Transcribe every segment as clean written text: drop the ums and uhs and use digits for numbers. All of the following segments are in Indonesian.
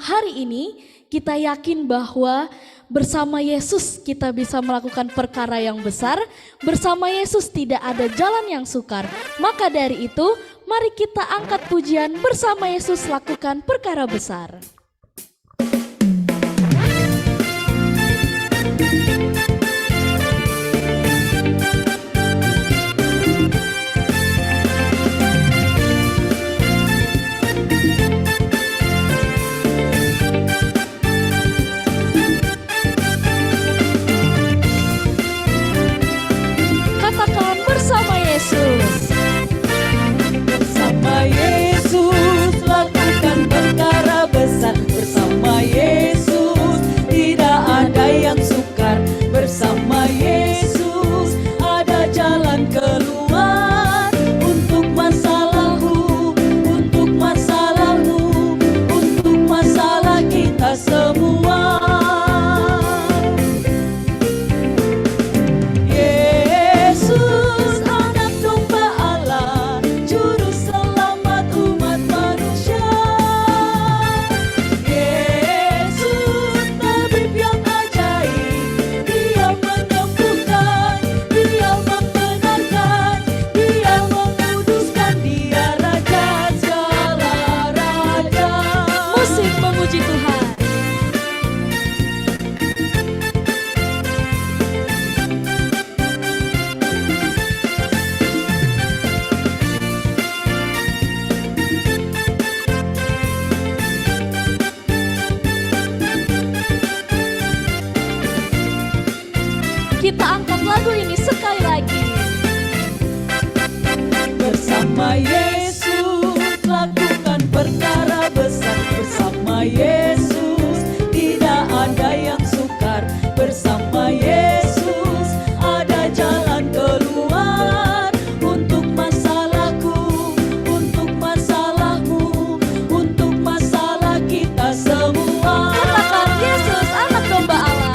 hari ini kita yakin bahwa bersama Yesus kita bisa melakukan perkara yang besar. Bersama Yesus tidak ada jalan yang sukar. Maka dari itu, mari kita angkat pujian bersama Yesus lakukan perkara besar. Katakan bersama Yesus. Bersama Yesus lakukan perkara besar. Bersama Yesus tidak ada yang sukar. Bersama Yesus ada jalan keluar. Untuk masalahmu, untuk masalahmu, untuk masalah kita semua. Kita angkat lagu ini sekali lagi. Bersama Yesus lakukan perkara besar. Bersama Yesus tidak ada yang sukar. Bersama Yesus ada jalan keluar. Untuk masalahku, untuk masalahmu, untuk masalah kita semua. Katakan Yesus anak domba Allah.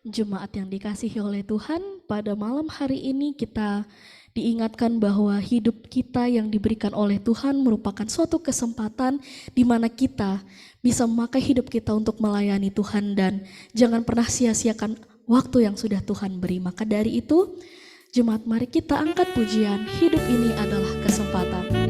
Jemaat yang dikasihi oleh Tuhan, pada malam hari ini kita diingatkan bahwa hidup kita yang diberikan oleh Tuhan merupakan suatu kesempatan di mana kita bisa memakai hidup kita untuk melayani Tuhan, dan jangan pernah sia-siakan waktu yang sudah Tuhan beri. Maka dari itu, jemaat, mari kita angkat pujian, hidup ini adalah kesempatan.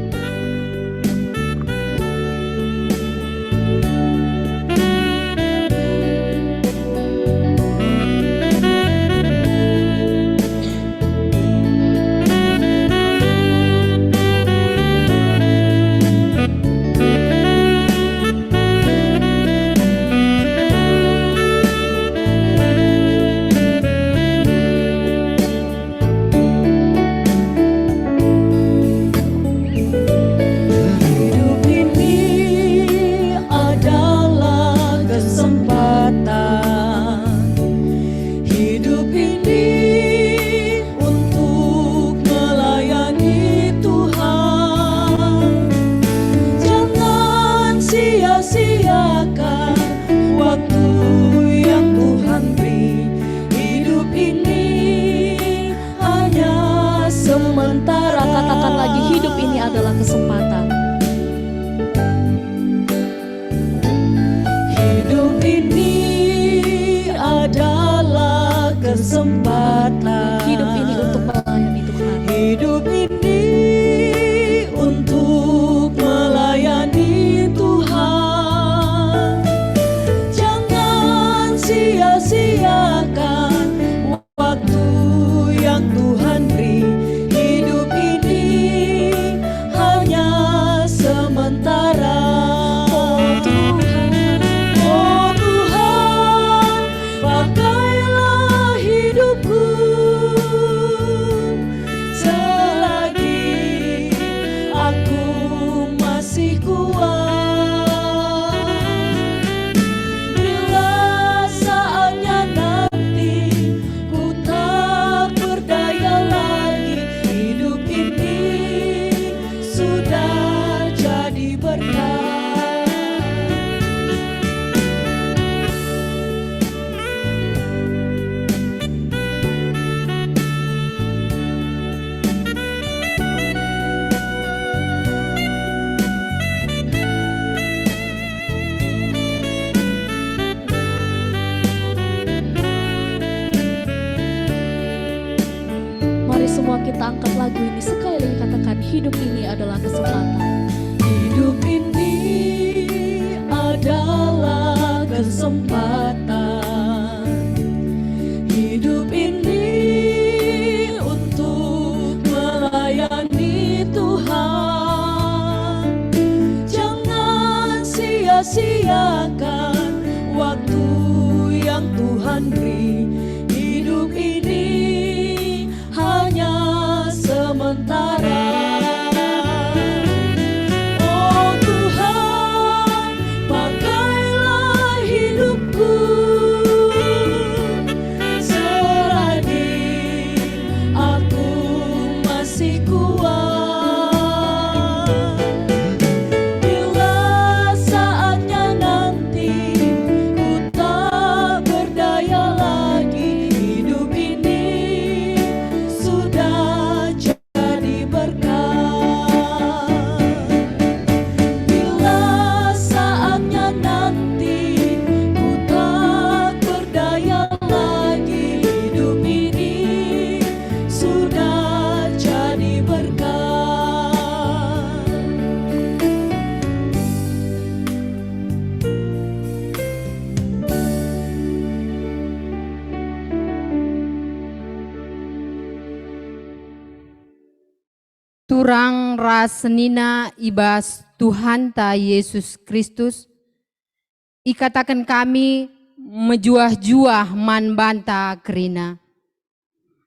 Sementara, katakan lagi, hidup ini adalah kesempatan. Hidup ini adalah kesempatan. Hidup ini untuk melayani Tuhan. Hidup ini untuk melayani Tuhan. Jangan sia-sia lagu ini sekali lagi katakan, hidup ini adalah kesempatan. Hidup ini adalah kesempatan. Hidup ini untuk melayani Tuhan. Jangan sia-siakan waktu yang Tuhan beri. Hidup ini hanya sementara. Oh Tuhan, pakailah hidupku selagi aku masih kuat. Bila saatnya nanti ku tak berdaya lagi, hidup ini sudah jadi berkat. Bila saatnya nanti ku tak berdaya lagi, hidup ini sudah jadi berkat. Turang rasenina ibas Tuhan ta Yesus Kristus, ikatakan kami mejuah-juah man banta kerina.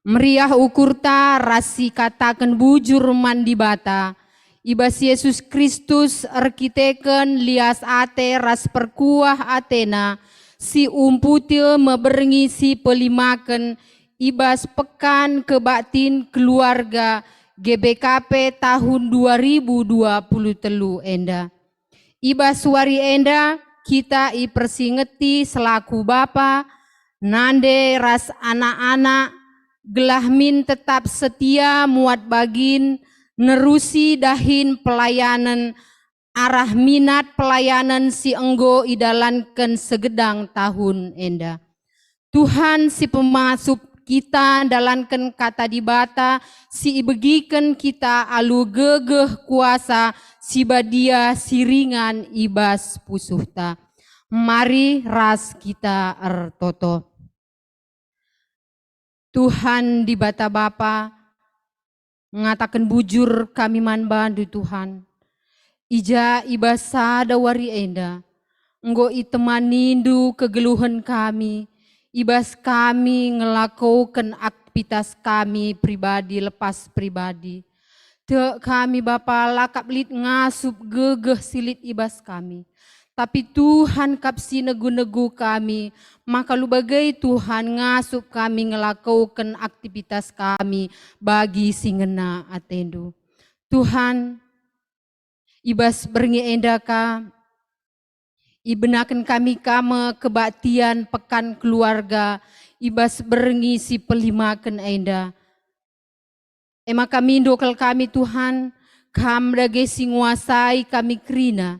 Meriah ukurta rasi katakan bujur man dibata, ibas Yesus Kristus arkiteken lias ate ras perkuah atena, si umputil meberengi si pelimaken, ibas pekan kebaktin keluarga GBKP tahun 2023 enda. Ibas suari enda kita ipersingeti selaku bapa, nande ras anak-anak, gelahmin tetap setia muat bagin, nerusi dahin pelayanan, arah minat pelayanan si enggo idalankan segedang tahun enda. Tuhan si pemasuk kita dalankan kata dibata, si ibegikan kita alu gegeh kuasa, si badia siringan ibas pusuhta. Mari ras kita ertoto. Tuhan di bata Bapa, ngatakan bujur kami man bandu Tuhan. Ija ibasa dawari enda, enggo itemanindu kegeluhan kami, ibas kami ngelakukan aktivitas kami pribadi lepas pribadi. Te kami Bapa lakap lit ngasup gegeh silit ibas kami. Tapi Tuhan kapsi negu-negu kami, maka lu bagai Tuhan ngasup kami ngelakukan aktivitas kami bagi singena atendu. Tuhan ibas berengi endaka, ibenakan kami kama kebaktian pekan keluarga, ibas berengi si pelimakan enda. Ema kami dokal kami Tuhan, kam dage si nguasai kami kerina.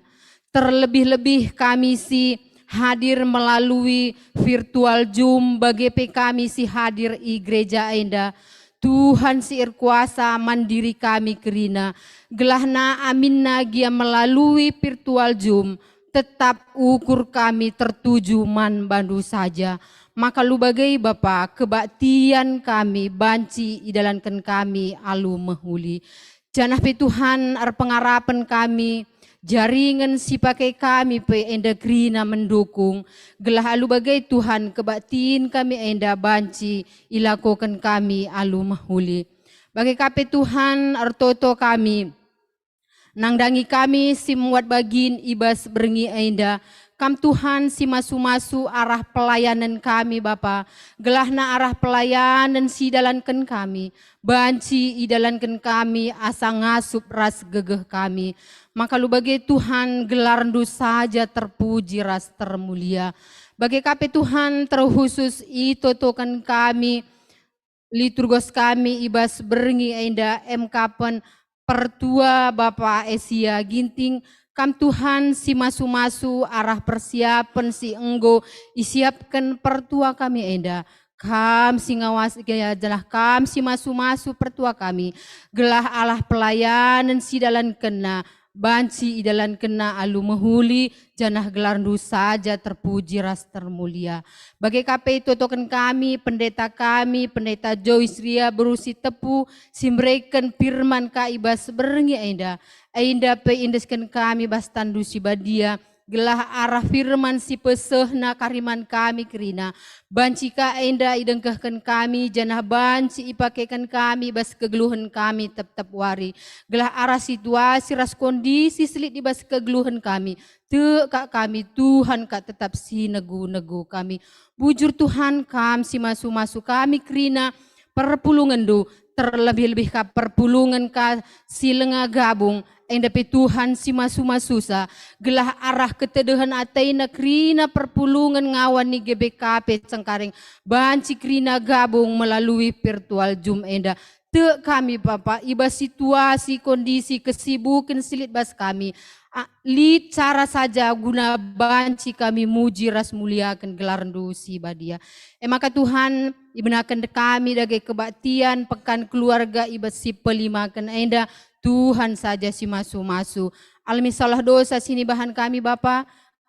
Terlebih-lebih kami si hadir melalui virtual Zoom, bagi kami si hadir i gereja enda. Tuhan si kuasa mandiri kami kerina. Gelahna aminna gia melalui virtual Zoom, tetap ukur kami tertuju man bandu saja. Maka lu bagai Bapa kebaktian kami banci idalankan kami alu mehuli. Janah pe Tuhan ar pengarapan kami, jaringan si pakai kami pe enda grina mendukung. Gelah alu bagai Tuhan kebaktiin kami enda banci ilakokan kami alu mehuli. Bagai kape Tuhan artoto kami, nangdangi kami si muat bagin ibas berengi enda. Kam Tuhan si masu-masu arah pelayanan kami Bapa. Gelahna arah pelayanan si dalankan kami. Banci idalankan kami asa ngasup ras gegeh kami. Maka lu bagi Tuhan gelarndu saja terpuji ras termulia. Bagi kape Tuhan terkhusus itotokan kami. Liturgos kami ibas berengi enda MK pertua Bapa Esia Ginting. Kam Tuhan si masu-masu arah persiapan si enggo isiapkan pertua kami enda. Kam si ngawas gaya jelah kam si masu-masu pertua kami. Gelah Allah pelayanan si dalan kena. Banci idalan kena alu mehuli janah gelarndu saja terpuji ras termulia. Bagai KP itu token kami, pendeta Joyce Ria berusi tepu, simreken firman ka ibas berengi ainda. Ainda pe indesken kami bas tandu si badia. Gelah arah firman si pesehna kariman kami kerina. Banci ka ainda idengkahkan kami, janah banci ipakekan kami bas kegeluhan kami tetap wari. Gelah arah situasi ras kondisi selit di bas kegeluhan kami. Kak kami Tuhan kak tetap si negu-negu kami. Bujur Tuhan kam si masu-masu kami kerina perpulungan du. Terlebih-lebih ka perpulungan ka si lenga gabung. Endapi Tuhan si masu-masusa. Gelah arah ketedehan ataina krina perpulungan ngawan ni GBKP Cengkareng. Banci krina gabung melalui virtual Zoom enda. Te kami Bapak, iba situasi, kondisi, kesibukan silit bas kami. Li cara saja guna banci kami muji ras muliakan gelarndu si badia. Maka Tuhan ibenakan kami dagai kebaktian pekan keluarga iba si pelimakan enda. Tuhan saja si masu-masu. Alami salah dosa sini bahan kami Bapa.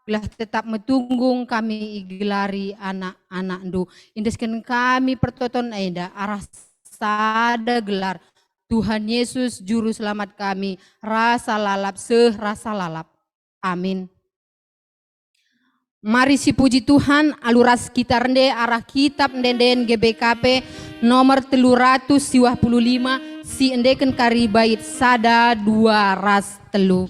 Gelah tetap metunggung kami igelari anak-anak ndu. Indeskan kami pertoton enda arah sada gelar. Tuhan Yesus juru selamat kami. Rasa lalap rasa lalap. Amin. Mari si puji Tuhan aluras kita rende arah kitab ndenden GBKP nomor 355 si endeken kari bait sada 2 ras telu.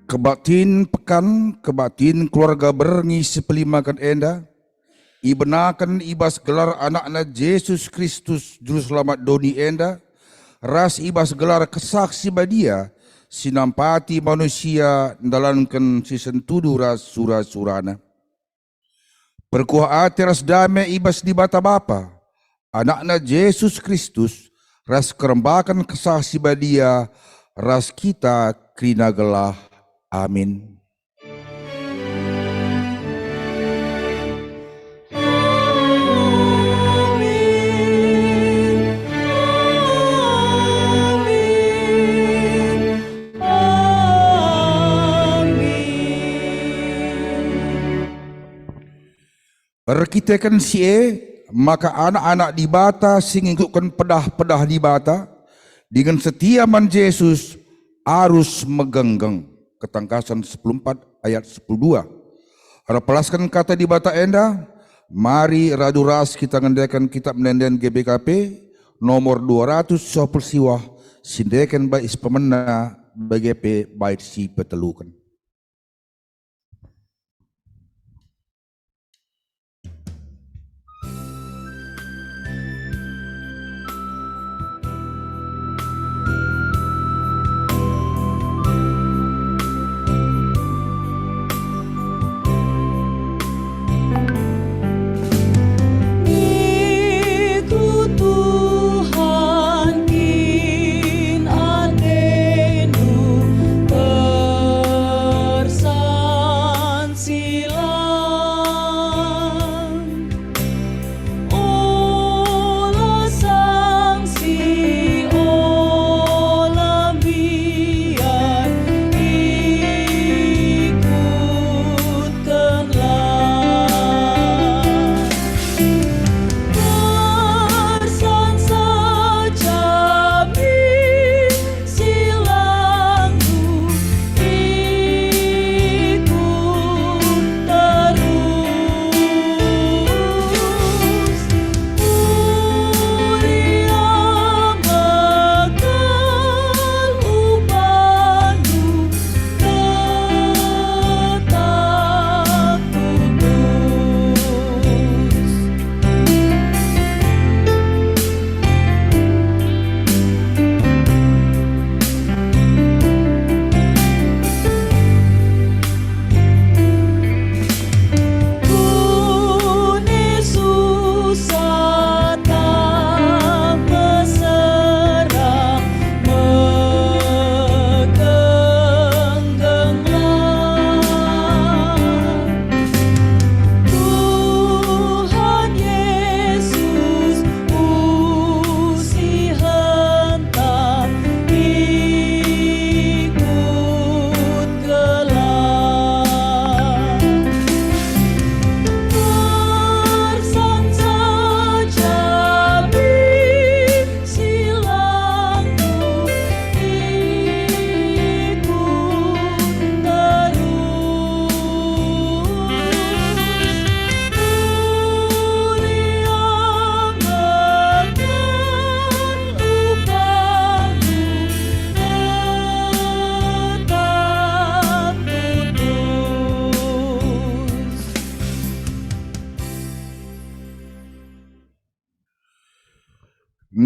Kebatin pekan, kebatin keluarga berengi sepelimakan enda, ibenakan ibas gelar anak-anak Yesus Kristus Juru Selamat doni enda, ras ibas gelar kesaksi badia, sinampati manusia dalankan sisentudu ras sura-surana. Perkuah ati ras damai ibas di bata Bapa, anakna Yesus Kristus, ras kerembakan kesah sibadia, ras kita krina gelah. Amin. Perkitakan maka anak-anak di bata sing ikutkan pedah-pedah di bata dengan setiaman Yesus harus megenggeng. Ketangkasan 14 ayat 12. Pelaskan kata di bata enda, mari raduras kita ngendekan kitab nenden GBKP nomor 200 sopel siwah sindekan baik pemena BGP baik si petelukan.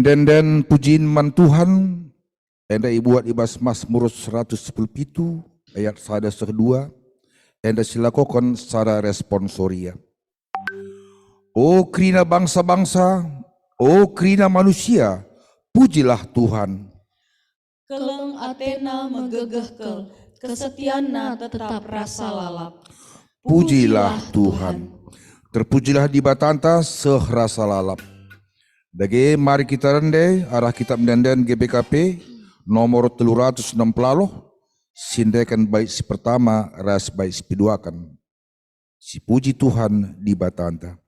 Den pujiin man Tuhan, enda ibuat ibas Mazmur 110 ayat 1 kedua, enda silakokan secara responsoria. O krina bangsa-bangsa, o krina manusia, pujilah Tuhan. Keleng Athena megegehkel, kesetiana tetap rasa lalap. Pujilah Tuhan. Terpujilah di batanta sehrasa lalap. Dage mari kita rende arah kitab nenden GBKP nomor 360 sindekan baik si pertama ras baik si kedua kan. Si puji Tuhan di batanta.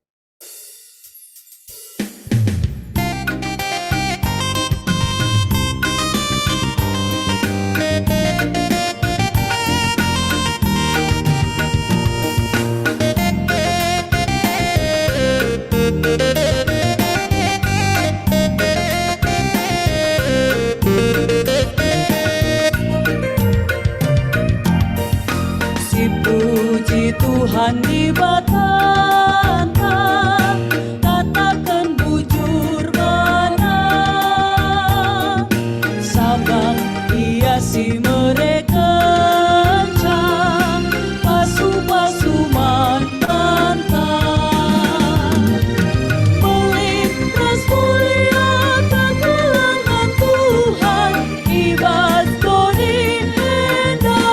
Tuhan di batanta, katakan bujur mana, sabang ia si di mereka pasu-pasu mantan melintas mulia kegelangan Tuhan ibas doni hendak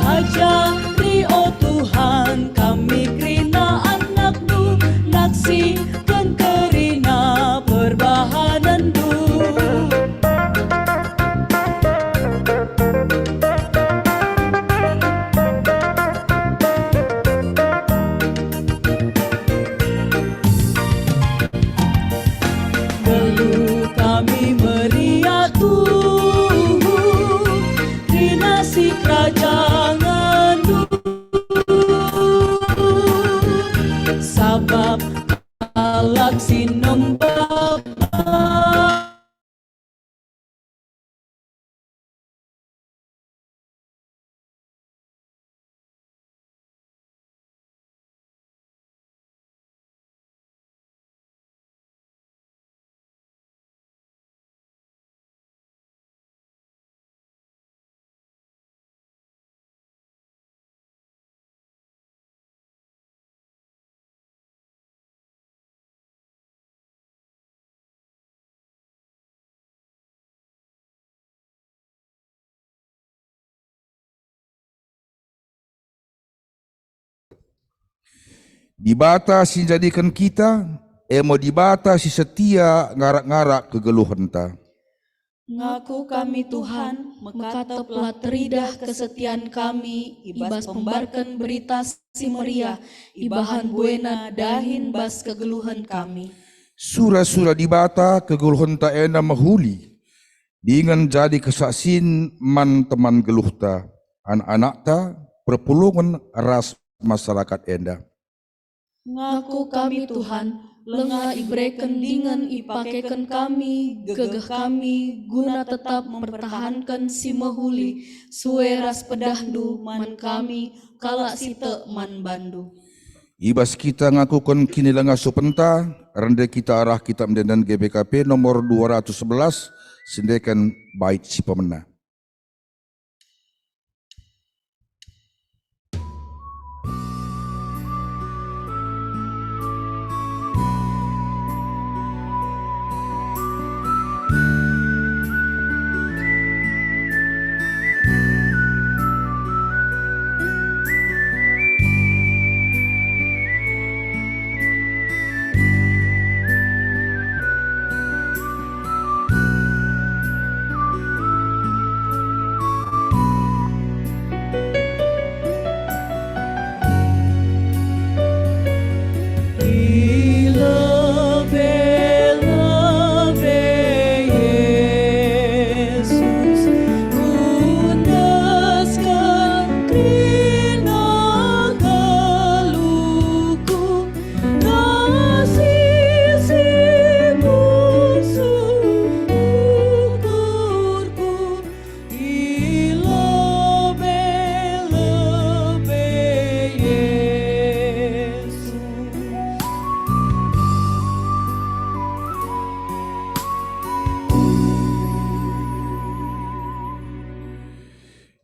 ajari oh Tuhan kami kerina anak-Nu naksikan kerina perbahanan Du. Dulu kami meriah Tuhan kerana si kerajaan Du sabab kalak sinembah Dibata si jadikan kita, emo dibata si setia ngarak-ngarak kegeluhan ta. Ngaku kami Tuhan, mekateplah teridah kesetiaan kami, ibas pembarkan berita si meriah, ibahan buena dahin bas kegeluhan kami. Sura-sura dibata kegeluhan ta ena mahuli, dengan jadi kesaksin man teman geluh ta, anak-anak ta, perpulungan ras masyarakat enda. Ngaku kami Tuhan, lengah ibreken dengan ipakekan kami, gegeh kami, guna tetap mempertahankan si mahuli, sueras pedahdu man kami, kalak site man bandu. Ibas kita ngakukan kini lengah supenta, rende kita arah kitab dan GBKP nomor 211, sendekan bait si pemena.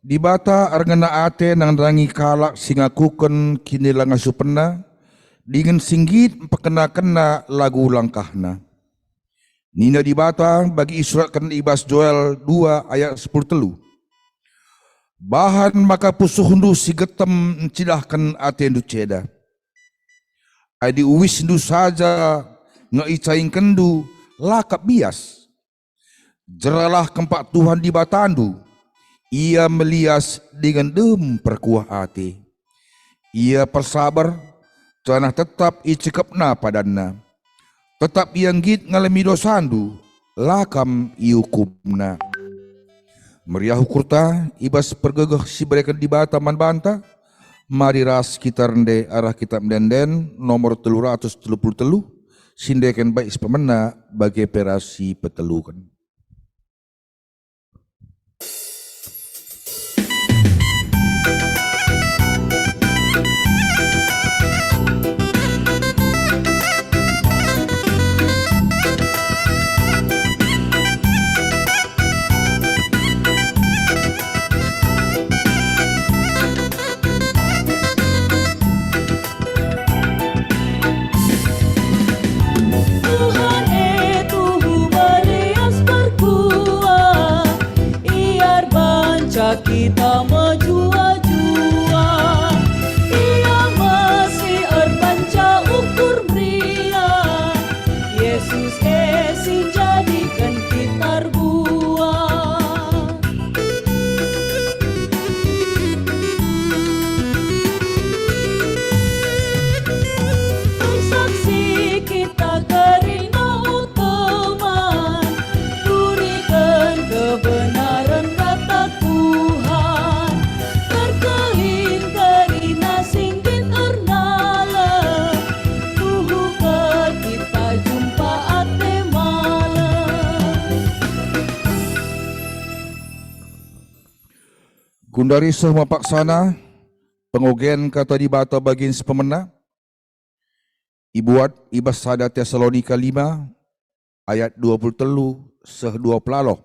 Dibata argana ate nang rangi kalak singakuken kini langa supena dengan singgit pekena-kena lagu langkahna. Nina dibata bagi isuratkan ibas Joel 2 ayat 10 telu. Bahan maka pusuhundu si getem encidahkan ate ndu ceda. Adi uwis ndu saja ngeicaing kendu lakap bias. Jeralah kempak Tuhan di batandu. Ia melias dengan dem perkuah hati. Ia persabar, tanah tetap icekapna padanna. Tetap yang git ngalami dosandu, lakam iukumna. Meriah hukurta, ibas pergegeh si berikan di bataman banta. Mari ras kita rende arah kitab denden nomor 333. Sindekan baik sepemena bagi perasi petelukan. Kundari semua paksana, pengogen kata di bata bagian sepemena, ibuat ibas sada Tesalonika 5, ayat 23, seh 2 pelaloh.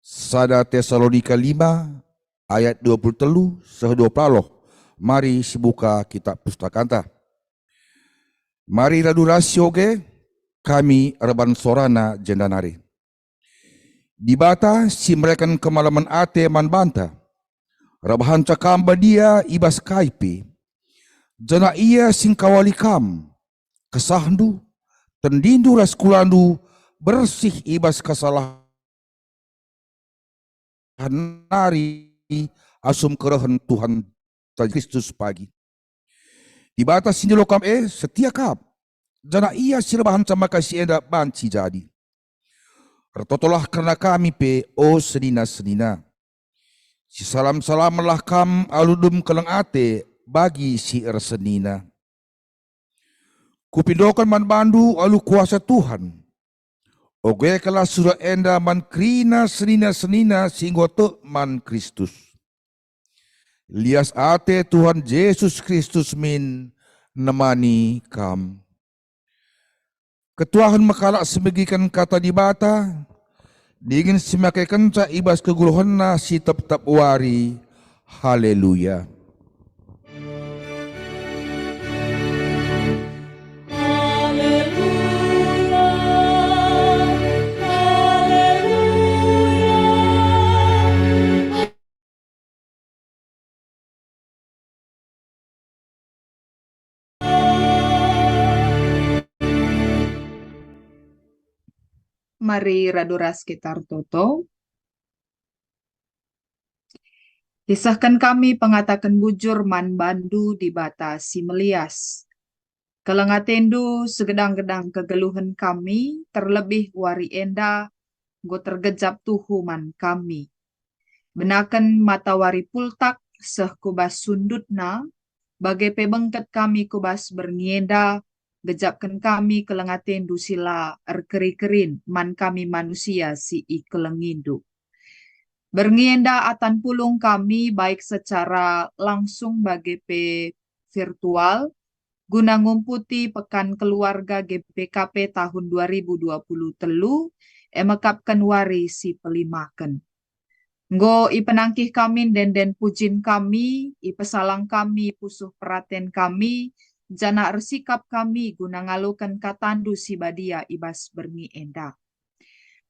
Sada Tesalonika 5, ayat 23, seh 2 pelaloh. Mari sibuka kitab pustakanta. Mari radu rasio ge, kami reban sorana jendanari. Di bata si mereka kemalaman ate man banta. Rabahan cakamba dia ibas kaipi. Jana ia singkawali kam. Kesahndu, tendindu raskulandu, bersih ibas kesalahan nari asum kerahan Tuhan Kristus pagi. Di batas sini lokam setia kap. Jana ia sirbahan sama kasih enda banci jadi. Retotolah karena kami senina-senina. Si salam-salam melah kam aludum kelang ate bagi si ersenina. Kupindokan man bandu alu kuasa Tuhan. Oge kala surah enda man krina senina-senina singgoto man Kristus. Lias ate Tuhan Yesus Kristus min nemani kam. Ketuahan makalak sebagikan kata di bata, dingin semakai kenca ibas keguluhanna si tep-tep wari. Haleluya. Mari raduras sekitar toto. Kisahkan kami pengatakan bujur man bandu di bata si melias. Kelengatendu segedang-gedang kegeluhan kami, terlebih wari enda, go tergejap tuhu man kami. Benakan mata wari pultak, seh kubas sundutna, bagai pebengket kami kubas bernienda, gejapkan kami kelengatendu sila erkeri-kerin, man kami manusia si ikelengindu. Bernienda atan pulung kami baik secara langsung bagi virtual, guna ngumputi pekan keluarga GPKP tahun 2023, emekapkan wari si pelimaken. Nggo ipenangkih kami den pujin kami, ipesalang kami pusuh peraten kami, jana ersikap kami guna ngalukan katandu si badia ibas berni enda.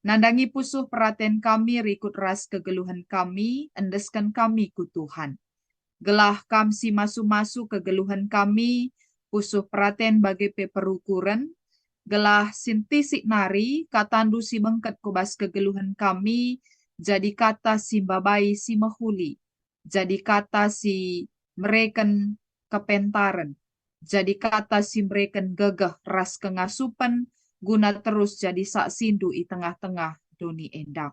Nandangi pusuh peraten kami rikut ras kegeluhan kami, endeskan kami ku Tuhan. Gelah kam si masu-masu kegeluhan kami, pusuh peraten bagi perukuran, gelah sintisik nari, katandu si bengket kubas kegeluhan kami, jadi kata si babai si mahuli, jadi kata si mereken kepentaran, jadi kata si mereken gegah ras kengasupan, guna terus jadi sak sindu i tengah-tengah doni endak.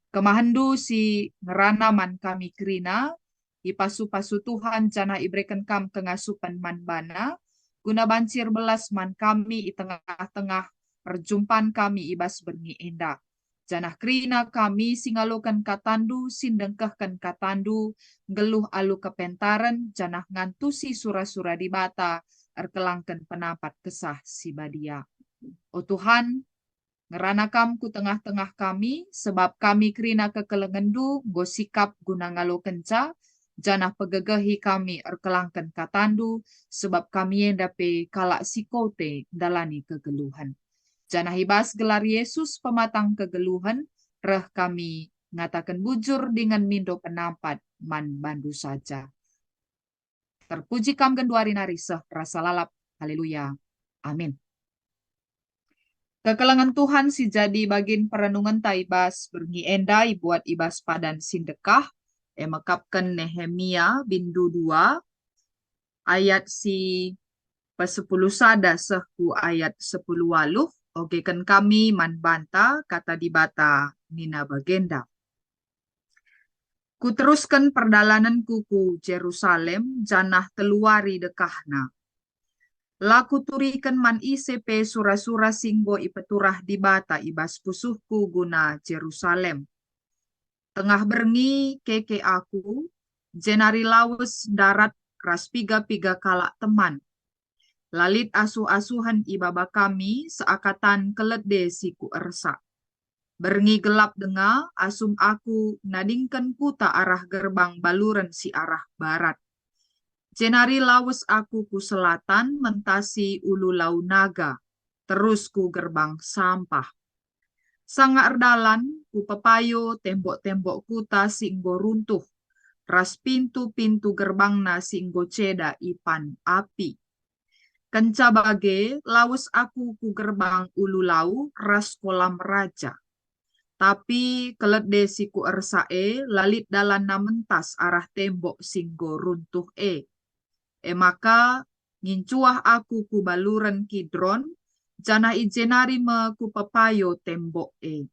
Kemahandu si ngeranaman kami kerina, i pasu-pasu Tuhan jana ibreken kam kengasupan man bana, guna bancir belas man kami i tengah-tengah perjumpaan kami ibas berni endak. Janah kerina kami singalokan katandu, sindengkahkan katandu, geluh alu kepentaran, janah ngantusi sura-sura di bata, erkelangkan penapat kesah si badia. O Tuhan, ngeranakam ku tengah-tengah kami, sebab kami kerina kekelengendu, go sikap guna ngalo kenca, janah pegegahi kami erkelangkan katandu, sebab kami yang dape kalak sikote dalani kegeluhan. Janah hibas gelar Yesus pematang kegeluhan, reh kami ngatakan bujur dengan mindo penampat man bandu saja. Terpuji kam genduari nariseh rasa lalap. Haleluya. Amin. Kekelangan Tuhan si jadi bagin perenungan taibas berngi enda ibuat ibas padan sindekah, emekapkan Nehemia bindu 2, ayat si pe-10 sada sehku ayat 10 waluh, ogekan kami man banta kata di bata nina bagenda. Ku teruskan perdalananku ku Jerusalem, janah teluari dekahna. Laku turikan man ICP sura-sura singgo ipeturah di bata ibas pusuhku guna Jerusalem. Tengah berngi keke aku, jenari lawes darat ras piga-piga kalak teman. Lalit asuh-asuhan ibaba kami seakatan kelede siku ersa. Berngi gelap denga, asum aku nadingkan kuta arah gerbang baluran si arah barat. Jenari lawes aku ku selatan mentasi ulu lau naga, terus ku gerbang sampah. Sanga erdalan ku pepayo tembok-tembok kuta singgo runtuh, ras pintu-pintu gerbang na singgo ceda ipan api. Kenca bage lawes aku ku gerbang ulu lau ras kolam raja. Tapi kelede siku ersae lalit dalan na mentas arah tembok singgo runtuh e. Maka ngincuah aku ku baluran Kidron, jana ijenari me ku pepayo tembok e.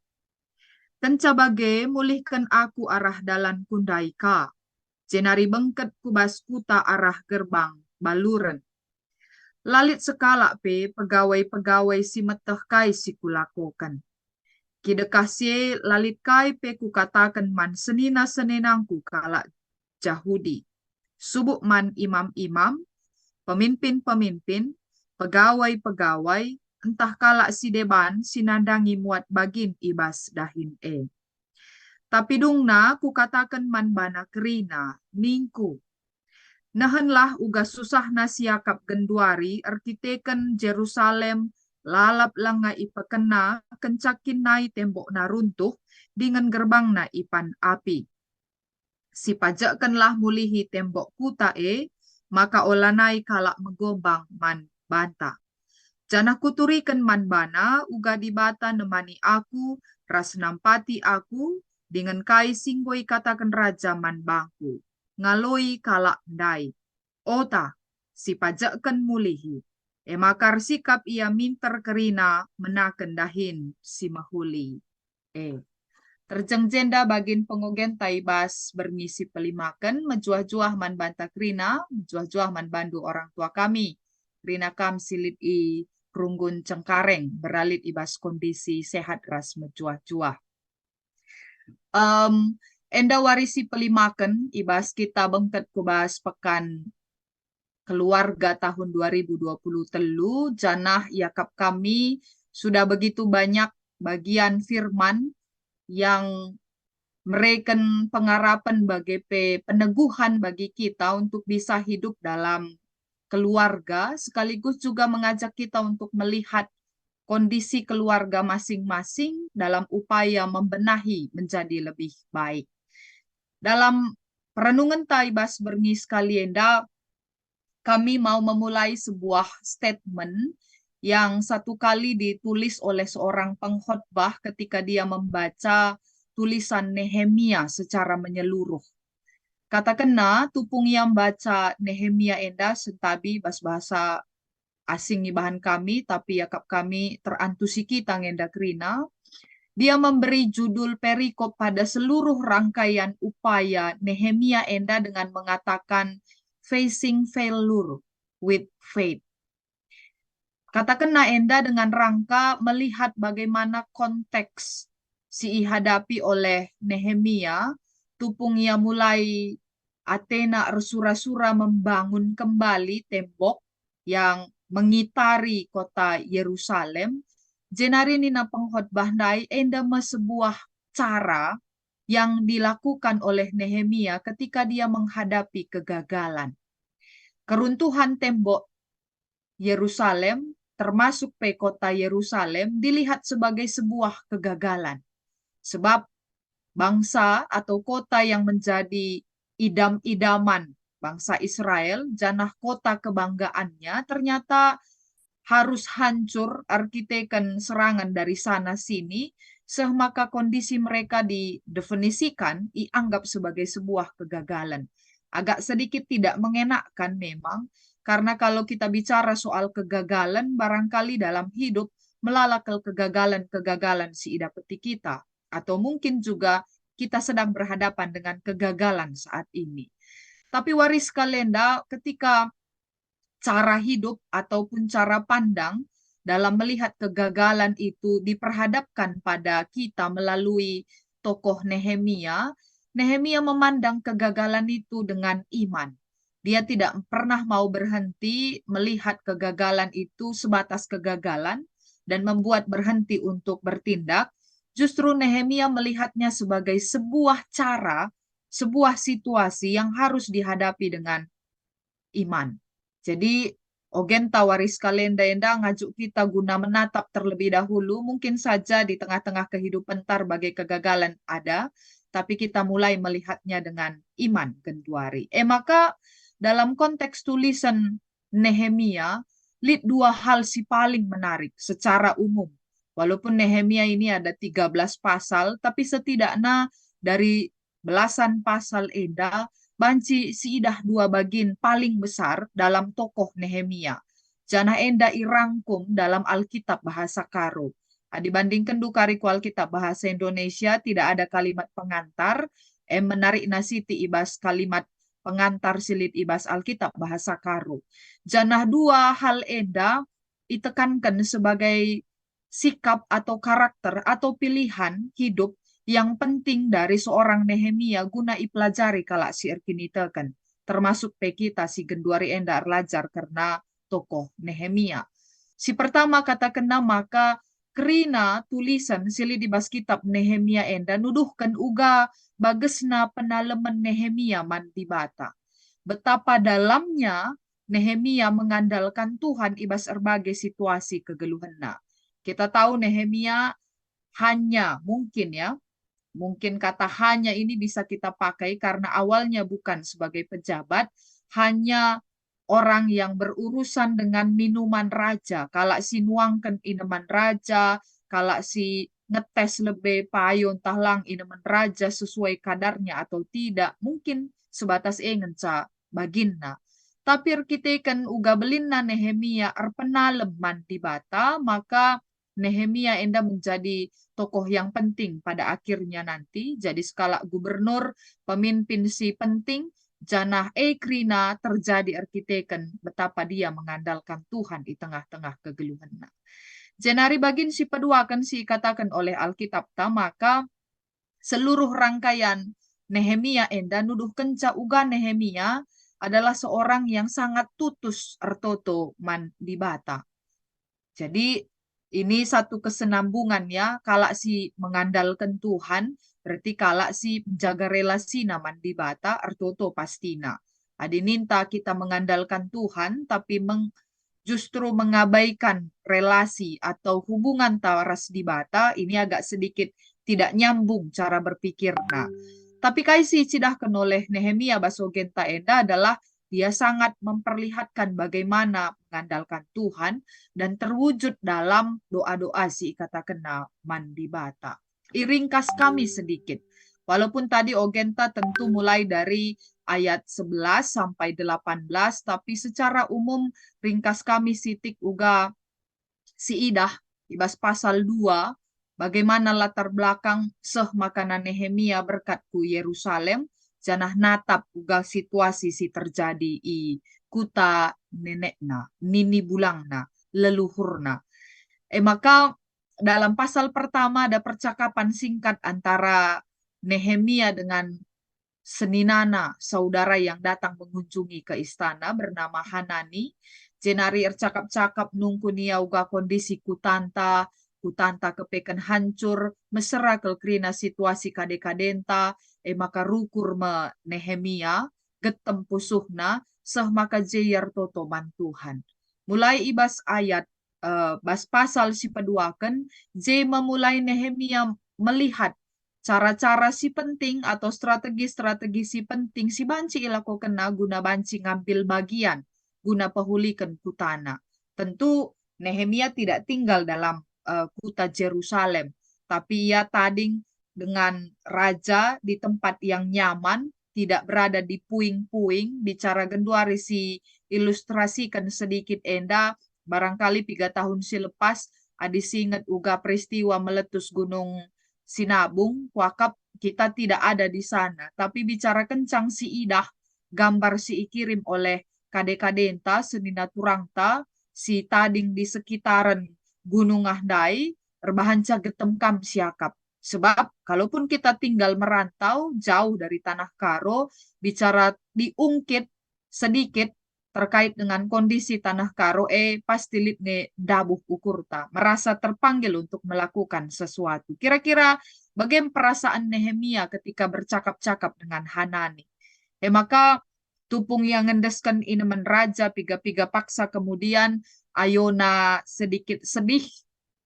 Kenca bage mulihkan aku arah dalan kundaika, jenari bengket ku bas kuta arah gerbang baluran. Lalit sekalak pe pegawai-pegawai si meteh kai si kulakokan. Kidekasye lalit kai pe ku katakan man senina-seninangku kalak Jahudi. Subuk man imam-imam, pemimpin-pemimpin, pegawai-pegawai, entah kalak si deban sinandangi muat bagin ibas dahin e. Tapi dungna ku katakan man bana kerina, ningku. Nahenlah uga susah nasiakap genduari artiteken Jerusalem lalap langa ipekena kencakin nai tembok na runtuh dengan gerbang na ipan api. Si pajakkanlah mulihi tembok kuta maka olanai kalak megombang man banta. Janah kuturikan man bana uga dibata nemani aku ras nampati aku dengan kai singgoi katakan raja man bangku. Ngaloi kalak ndai. Ota, si pajakkan mulihi. Makar sikap ia minter kerina menaken dahin si mahuli. Terjengjenda bagin pengogen taibas berngisi pelimakan, menjuah-juah man banta kerina, menjuah-juah man bandu orang tua kami. Kerina kam silit i runggun cengkareng, beralit ibas kondisi sehat ras menjuah-juah. Enda warisi pelimakan, ibas kita bengket kubas pekan keluarga tahun 2020 telu, janah yakap kami sudah begitu banyak bagian firman yang mereken pengarapan bagi peneguhan bagi kita untuk bisa hidup dalam keluarga, sekaligus juga mengajak kita untuk melihat kondisi keluarga masing-masing dalam upaya membenahi menjadi lebih baik. Dalam perenungan taibas berngis kalienda, kami mau memulai sebuah statement yang satu kali ditulis oleh seorang pengkhotbah ketika dia membaca tulisan Nehemia secara menyeluruh. Katakanlah tupung yang baca Nehemia enda sentabi bahasa asing bahan kami, tapi yakap kami terantusiki tangenda kerina. Dia memberi judul perikop pada seluruh rangkaian upaya Nehemia enda dengan mengatakan facing failure with faith. Katakanlah enda dengan rangka melihat bagaimana konteks si hadapi oleh Nehemia, tupung ia mulai Athena ersura-sura membangun kembali tembok yang mengitari kota Yerusalem. Jenari nina pengkhotbah nai enda sebuah cara yang dilakukan oleh Nehemia ketika dia menghadapi kegagalan. Keruntuhan tembok Yerusalem, termasuk kota Yerusalem, dilihat sebagai sebuah kegagalan. Sebab bangsa atau kota yang menjadi idam-idaman bangsa Israel, janah kota kebanggaannya, ternyata harus hancur arkiteken serangan dari sana-sini, semaka kondisi mereka didefinisikan, dianggap sebagai sebuah kegagalan. Agak sedikit tidak mengenakkan memang, karena kalau kita bicara soal kegagalan, barangkali dalam hidup melalakal kegagalan-kegagalan si idapeti kita, atau mungkin juga kita sedang berhadapan dengan kegagalan saat ini. Tapi waris kalenda ketika cara hidup ataupun cara pandang dalam melihat kegagalan itu diperhadapkan pada kita melalui tokoh Nehemia, Nehemia memandang kegagalan itu dengan iman. Dia tidak pernah mau berhenti melihat kegagalan itu sebatas kegagalan dan membuat berhenti untuk bertindak. Justru Nehemia melihatnya sebagai sebuah cara, sebuah situasi yang harus dihadapi dengan iman. Jadi Ogen tawaris kalenda enda ngajuk kita guna menatap terlebih dahulu, mungkin saja di tengah-tengah kehidupan bagai kegagalan ada, tapi kita mulai melihatnya dengan iman genduari. Maka dalam konteks tulisan Nehemia, lihat dua hal si paling menarik secara umum. Walaupun Nehemia ini ada 13 pasal, tapi setidaknya dari belasan pasal enda, banci siidah dua bagian paling besar dalam tokoh Nehemia. Jana enda irangkum dalam Alkitab bahasa Karo. Dibandingkan dukariku Alkitab bahasa Indonesia, tidak ada kalimat pengantar. Menarik nasiti ibas kalimat pengantar silit ibas Alkitab bahasa Karo. Jana dua hal enda ditekankan sebagai sikap atau karakter atau pilihan hidup yang penting dari seorang Nehemia guna ipelajari kalak si erkinitekan. Termasuk kita si genduari enda arlajar karena tokoh Nehemia. Si pertama kata kena maka kerina tulisan sili di bas kitab Nehemia enda nuduhkan uga bagesna penaleman Nehemia man di bata. Betapa dalamnya Nehemia mengandalkan Tuhan ibas berbagai situasi kegeluhanna. Kita tahu Nehemia hanya mungkin kata hanya ini bisa kita pakai karena awalnya bukan sebagai pejabat, hanya orang yang berurusan dengan minuman raja. Kalau si nuangkan ineman raja, kalau si ngetes lebih payon tahlang ineman raja sesuai kadarnya atau tidak, mungkin sebatas ngenca baginna. Tapi kita kan uga belinna Nehemia arpenaleman di bata, maka Nehemia enda menjadi tokoh yang penting pada akhirnya nanti. Jadi skala gubernur, pemimpin si penting, janah krina terjadi arkiteken betapa dia mengandalkan Tuhan di tengah-tengah kegeluhan. Jenari bagin si kedua akan si katakan oleh Alkitab, maka seluruh rangkaian Nehemia enda nuduh kenca uga Nehemia adalah seorang yang sangat tutus ertoto man di bata. Jadi ini satu kesenambungan ya, kalau si mengandalkan Tuhan, berarti kalau si menjaga relasi naman di bata, artoto pastina. Adininta kita mengandalkan Tuhan, tapi justru mengabaikan relasi atau hubungan tawaras di bata, ini agak sedikit tidak nyambung cara berpikir. Nah, tapi kaisi cidahkan oleh Nehemia basogen taenda adalah dia sangat memperlihatkan bagaimana mengandalkan Tuhan dan terwujud dalam doa-doa si kata kenal mandi bata. Iringkas kami sedikit. Walaupun tadi Ogenta tentu mulai dari ayat 11 sampai 18, tapi secara umum ringkas kami sitik uga si idah ibas pasal 2, bagaimana latar belakang seh makanan Nehemia berkat ku Yerusalem, janah natap uga situasi si terjadi i kuta nenekna, nini bulangna, leluhurna. Maka dalam pasal pertama ada percakapan singkat antara Nehemia dengan seninana, saudara yang datang mengunjungi ke istana bernama Hanani. Jenari ercakap-cakap nungku nia uga kondisi kutanta kepekan hancur, mesera kelkrina situasi kadekadenta, maka rukur me Nehemia, getem pusuhna, seh maka jeyar totoman Tuhan. Mulai ibas ayat, bas pasal si peduaken, je memulai Nehemia melihat cara-cara si penting atau strategi-strategi si penting si banci ilako kena guna banci ngambil bagian, guna pehulikan kutana. Tentu Nehemia tidak tinggal dalam kota Yerusalem, tapi ia tading dengan raja di tempat yang nyaman, tidak berada di puing-puing. Bicara genduari si ilustrasikan sedikit enda, barangkali 3 tahun silepas adisinget uga peristiwa meletus gunung Sinabung, wakap kita tidak ada di sana. Tapi bicara kencang si idah, gambar si ikirim oleh kadekadenta, senina turangta, si tading di sekitaran Gunung Ahdai, erbahanca getemkam siakap. Sebab kalaupun kita tinggal merantau jauh dari tanah Karo, bicara diungkit sedikit terkait dengan kondisi tanah Karo, pasti litne dabuh ukurta, merasa terpanggil untuk melakukan sesuatu. Kira-kira bagaimana perasaan Nehemia ketika bercakap-cakap dengan Hanani? Maka tupung yang ngendeskan inemen raja piga-piga paksa kemudian Ayona sedikit sedih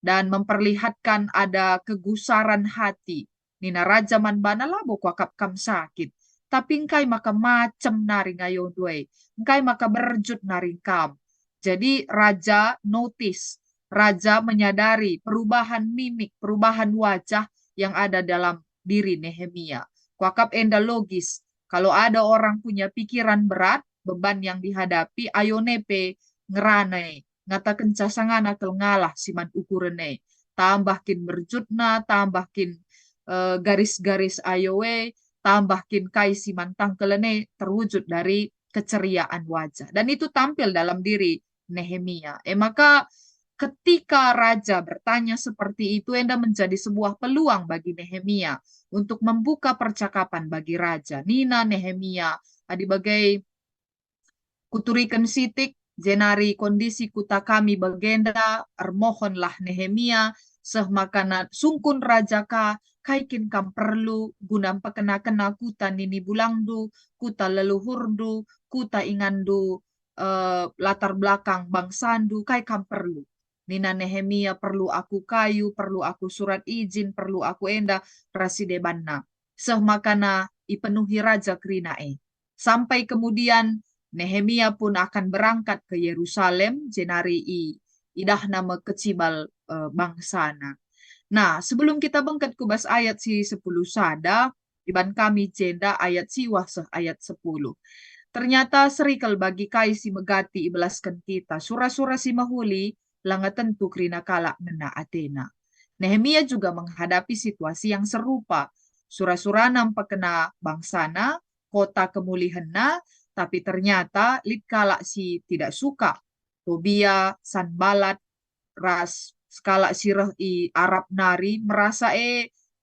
dan memperlihatkan ada kegusaran hati. Nina raja man bana labo kuakap kam sakit. Tapi engkai maka macem naring ayon duwe. Engkai maka berjut naring kam. Jadi raja notice, raja menyadari perubahan mimik, perubahan wajah yang ada dalam diri Nehemia. Kuakap enda logis. Kalau ada orang punya pikiran berat, beban yang dihadapi, ayo nepe ngeranai ngata kencasangana kel ngalah siman ukurene tambahkin berjutna tambahkin garis-garis ayowe tambahkin kai siman tangkelene terwujud dari keceriaan wajah dan itu tampil dalam diri Nehemia. Maka ketika raja bertanya seperti itu enda menjadi sebuah peluang bagi Nehemia untuk membuka percakapan bagi raja. Nina Nehemia adibagai kuturikan sitik jenari kondisi kuta kami bagenda ermohonlah Nehemia sehmakana sungkun raja ka kaikin kam perlu gunam pakena-kena kuta nini bulangdu kuta leluhurdu kuta ingandu latar belakang bangsandu kai kam perlu Nina Nehemia perlu aku kayu, perlu aku surat izin, perlu aku enda raside banna. Sehmakana ipenuhi raja krinae. Sampai kemudian Nehemia pun akan berangkat ke Yerusalem, jenari idah nama kecibal bangsana. Nah, sebelum kita bengket kubas ayat si 10 sada, iban kami jenda ayat si wasah ayat 10. Ternyata serikal bagi kai si megati ibelaskan kita. Surah-surah si mahuli, langa tentu krina kalak ngena Athena. Nehemia juga menghadapi situasi yang serupa. Surah-surah nampak kena bangsana, kota kemulihanna, tapi ternyata lit kalak si tidak suka. Tobia, Sanbalat, ras skala sirah i Arab nari merasa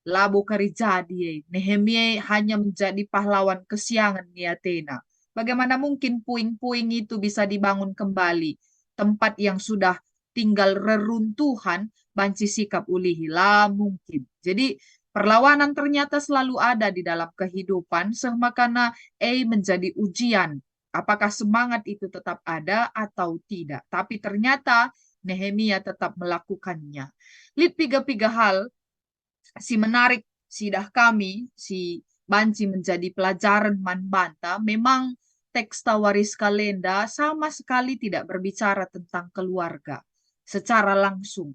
labo kari jadi Nehemia hanya menjadi pahlawan kesiangan ni Athena. Bagaimana mungkin puing-puing itu bisa dibangun kembali? Tempat yang sudah tinggal reruntuhan, banci sikap ulihila mungkin. Jadi perlawanan ternyata selalu ada di dalam kehidupan, sehmakana menjadi ujian. Apakah semangat itu tetap ada atau tidak? Tapi ternyata Nehemia tetap melakukannya. Lihat tiga hal, si menarik sidah kami, si banci menjadi pelajaran manbanta, memang teks tawaris kalenda sama sekali tidak berbicara tentang keluarga secara langsung.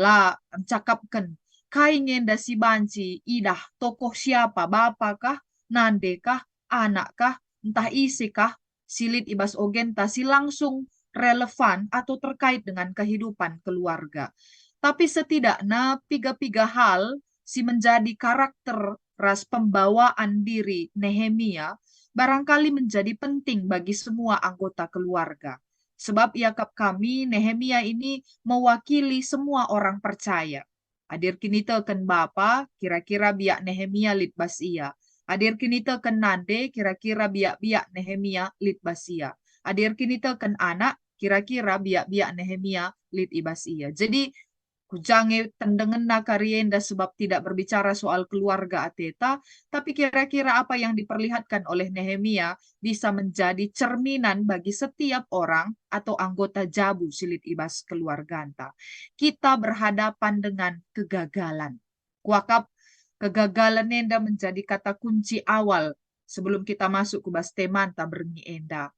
Lah, cakapkan, kai ngenda si banci, idah tokoh siapa, bapakah, nandekah, anakkah, entah isikah, silit ibas ogenta, si langsung relevan atau terkait dengan kehidupan keluarga. Tapi setidaknya tiga hal si menjadi karakter ras pembawaan diri Nehemia barangkali menjadi penting bagi semua anggota keluarga. Sebab iakap kami, Nehemia ini mewakili semua orang percaya. Adir kini teken bapa, kira-kira biak Nehemia litbas ia. Adir kini teken nande, kira-kira biak-biak Nehemia litbas ia. Adir kini teken anak, kira-kira biak-biak Nehemia lit ibas ia. Jadi kujange tendengen karienda sebab tidak berbicara soal keluarga Ateta, tapi kira-kira apa yang diperlihatkan oleh Nehemia bisa menjadi cerminan bagi setiap orang atau anggota jabu silit ibas keluarga anta. Kita berhadapan dengan kegagalan. Kuakap kegagalan enda menjadi kata kunci awal sebelum kita masuk ke bas temanta bernyi enda.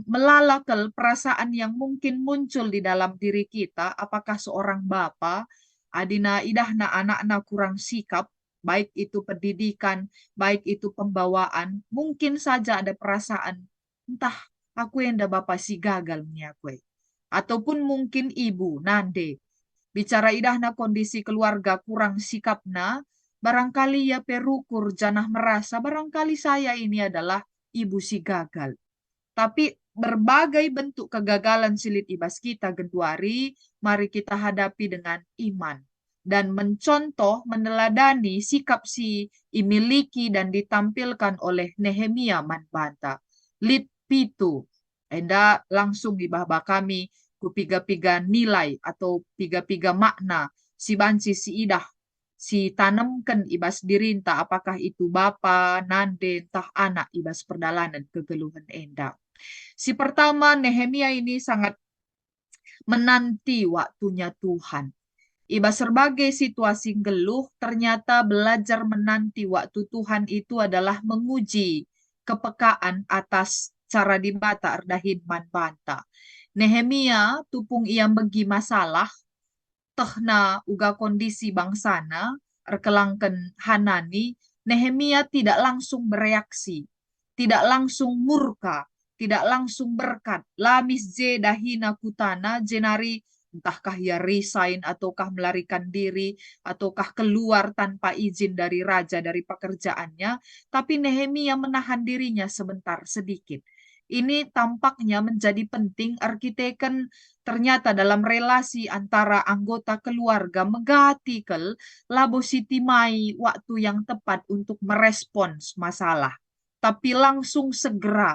Melalakal perasaan yang mungkin muncul di dalam diri kita, apakah seorang bapa, adina idahna anak-anak kurang sikap, baik itu pendidikan, baik itu pembawaan, mungkin saja ada perasaan, entah aku enda bapa si gagal nih aku. Ataupun mungkin ibu, nande, bicara idahna kondisi keluarga kurang sikapna, barangkali ya perukur janah merasa, barangkali saya ini adalah ibu si gagal. Tapi berbagai bentuk kegagalan silit ibas kita genduari, mari kita hadapi dengan iman. dan mencontoh, meneladani sikap si imiliki dan ditampilkan oleh Nehemia Manbanta. Lit pitu, enda langsung di bawah kami ku piga-piga nilai atau piga-piga makna si banci si idah si tanamkan ibas dirinta apakah itu bapa, nande, entah anak ibas perdalanan kegeluhan enda. Si pertama Nehemia ini sangat menanti waktunya Tuhan. Iba sebagai situasi geluh, ternyata belajar menanti waktu Tuhan itu adalah menguji kepekaan atas cara dibata erdahin manbanta. Nehemia tupung ia bagi masalah, tehna uga kondisi bangsana, erkelangken Hanani, Nehemia tidak langsung bereaksi, tidak langsung murka, tidak langsung berkat. Lamis je dahina kutana, jenari entahkah ia resign, ataukah melarikan diri, ataukah keluar tanpa izin dari raja, dari pekerjaannya. Tapi Nehemia menahan dirinya sebentar sedikit. Ini tampaknya menjadi penting arkiteken ternyata dalam relasi antara anggota keluarga megatikel labo siti mai waktu yang tepat untuk merespons masalah. Tapi langsung segera.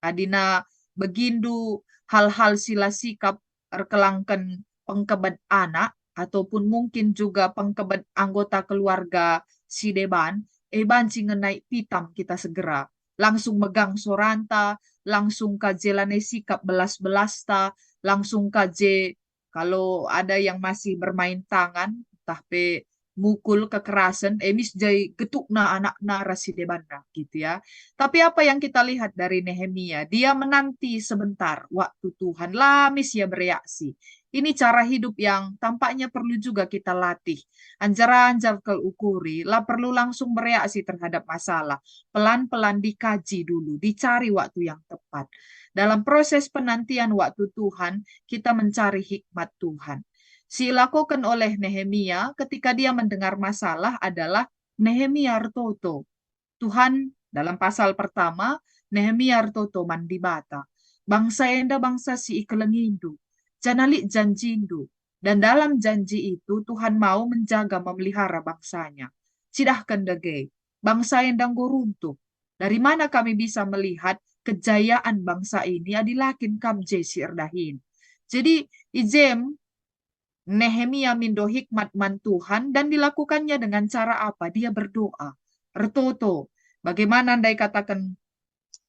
Adina begindu hal-hal sila sikap erkelangken pengkebet anak ataupun mungkin juga pengkebet anggota keluarga si deban, banci ngenai pitam kita segera. Langsung megang soranta, langsung kajelane sikap belas-belas ta, langsung kaje kalau ada yang masih bermain tangan, tapi mukul kekerasan, mis jai getuk na anak na rasi debana gitu ya. Tapi apa yang kita lihat dari Nehemia, dia menanti sebentar waktu Tuhan, lamis ya bereaksi. Ini cara hidup yang tampaknya perlu juga kita latih. Anjar-anjar keukuri, lah perlu langsung bereaksi terhadap masalah. Pelan-pelan dikaji dulu, dicari waktu yang tepat. Dalam proses penantian waktu Tuhan, kita mencari hikmat Tuhan. Dilakukan oleh Nehemia ketika dia mendengar masalah adalah Nehemia Artoto. Tuhan dalam pasal pertama, Nehemia Artoto mandibata. Bangsa enda bangsa si ikelengindu. Janalik janjindu. Dan dalam janji itu Tuhan mau menjaga memelihara bangsanya. Sidahkan dege. Bangsa endang runtuh. Dari mana kami bisa melihat kejayaan bangsa ini adilakin kamje si erdahin. Jadi ijem Nehemia mindo hikmat man Tuhan dan dilakukannya dengan cara apa? Dia berdoa. Ertoto. Bagaimana andai katakan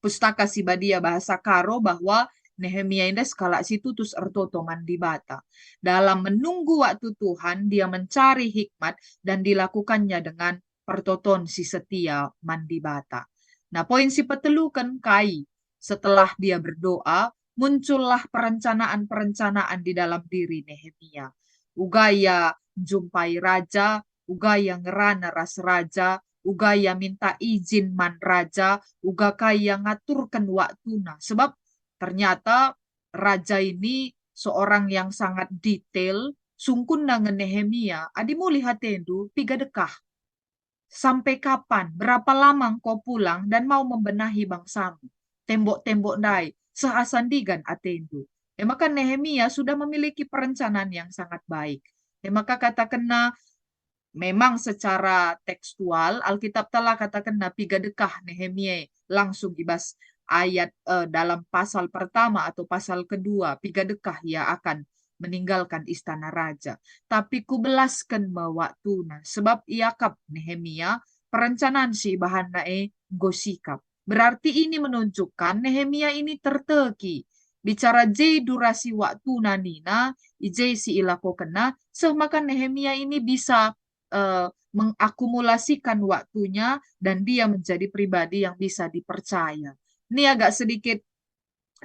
pustaka Sibadia bahasa Karo bahwa Nehemia ini skala situtus ertoto mandibata. Dalam menunggu waktu Tuhan, dia mencari hikmat dan dilakukannya dengan pertoton si setia mandibata. Nah, poin si petelukan kai. Setelah dia berdoa, muncullah perencanaan-perencanaan di dalam diri Nehemia. Ugaya jumpai raja, ugaya ngerana ras raja, ugaya minta izin man raja, uga kaya ngaturkan waktuna. Sebab ternyata raja ini seorang yang sangat detail, sungkun dengan Nehemia, adimu lihat tendu, piga dekah. Sampai kapan, berapa lama kau pulang dan mau membenahi bangsamu? Tembok-tembok dai, seasandigan atendu. Maka Nehemia sudah memiliki perencanaan yang sangat baik. Maka katakanlah memang secara tekstual Alkitab telah katakan piga dekah Nehemia langsung ibas ayat dalam pasal pertama atau pasal kedua piga dekah ia akan meninggalkan istana raja. Tapi kubelaskan waktuna sebab iakap Nehemia perencanaan si bahan nae gosikap. Berarti ini menunjukkan Nehemia ini terteki. Bicara J durasi waktu nanina, J si ilako kena, semakan Nehemia ini bisa mengakumulasikan waktunya dan dia menjadi pribadi yang bisa dipercaya. Ini agak sedikit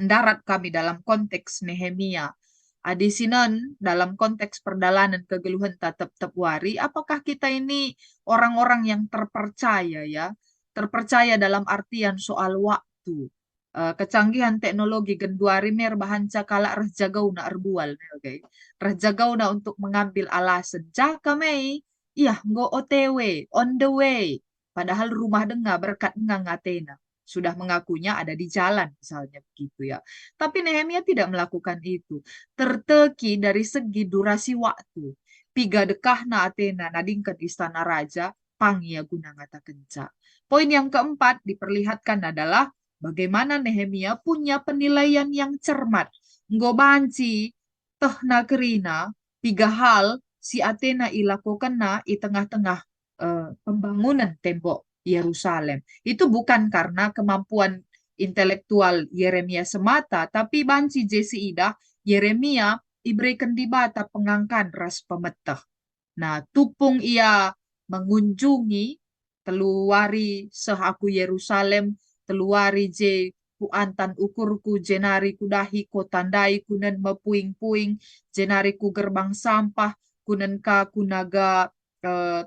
darat kami dalam konteks Nehemia. Adisinan dalam konteks perdalanan kegeluhan tetap wari, apakah kita ini orang-orang yang terpercaya ya? Terpercaya dalam artian soal waktu. Kecanggihan teknologi genduari mer bahan cakala rejagauna erbual okay? Rejagauna untuk mengambil alasan jaka mei iya ngo OTW on the way padahal rumah dengar berkat ngatena sudah mengakunya ada di jalan misalnya begitu ya. Tapi Nehemia tidak melakukan itu. Terteki dari segi durasi waktu. piga dekahna Athena nadingkan istana raja, pangia guna ngata kenca. Poin yang keempat diperlihatkan adalah bagaimana Nehemia punya penilaian yang cermat. Nggobanci tehna kerina, piga hal si Athena ilakukanna i tengah-tengah pembangunan tembok Yerusalem. Itu bukan karena kemampuan intelektual Yeremia semata, tapi banci Jesi Ida, Yeremia diberikan di bata pengangkan ras pemetah. Nah, tupung ia mengunjungi teluari sehaku Yerusalem, teluari je ku antan ukurku jenari kudahi ko tandai kunen mepuing-puing jenari ku gerbang sampah kunen ka kunaga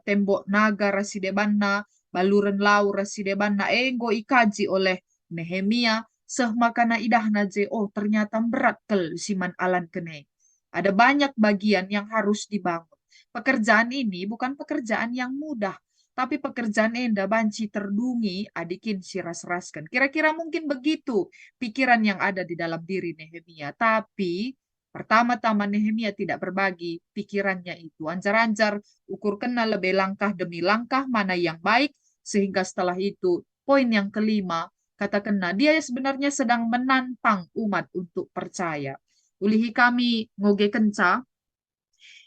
tembok naga rasidebanna baluren lau rasidebanna enggo ikaji oleh Nehemia seh makana idahna je ternyata berat kel siman alan kene. Ada banyak bagian yang harus dibangun. Pekerjaan ini bukan pekerjaan yang mudah, tapi pekerjaan enda banci terdungi adikin si ras-raskan. Kira-kira mungkin begitu pikiran yang ada di dalam diri Nehemia. Tapi pertama-tama Nehemia tidak berbagi pikirannya itu. Anjar-anjar ukur kena lebih langkah demi langkah mana yang baik. Sehingga setelah itu poin yang kelima katakanlah dia sebenarnya sedang menantang umat untuk percaya. Ulihi kami ngoge kenca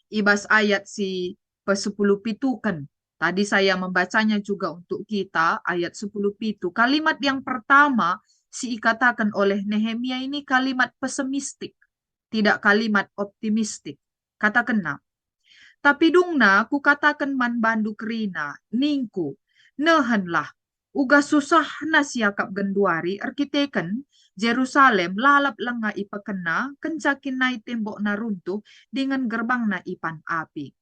ibas ayat si pe-10 pitukan. Tadi saya membacanya juga untuk kita, ayat 10 pitu. Kalimat yang pertama, si katakan oleh Nehemia ini kalimat pesimistik, tidak kalimat optimistik. Katakanlah, tapi dungna ku katakan man bandu kerina, ningku, nehenlah, uga susah na siakap genduari, arkiteken, Jerusalem lalap lenga ipekena, kencakin nai tembok na runtuh, dengan gerbang na ipan api.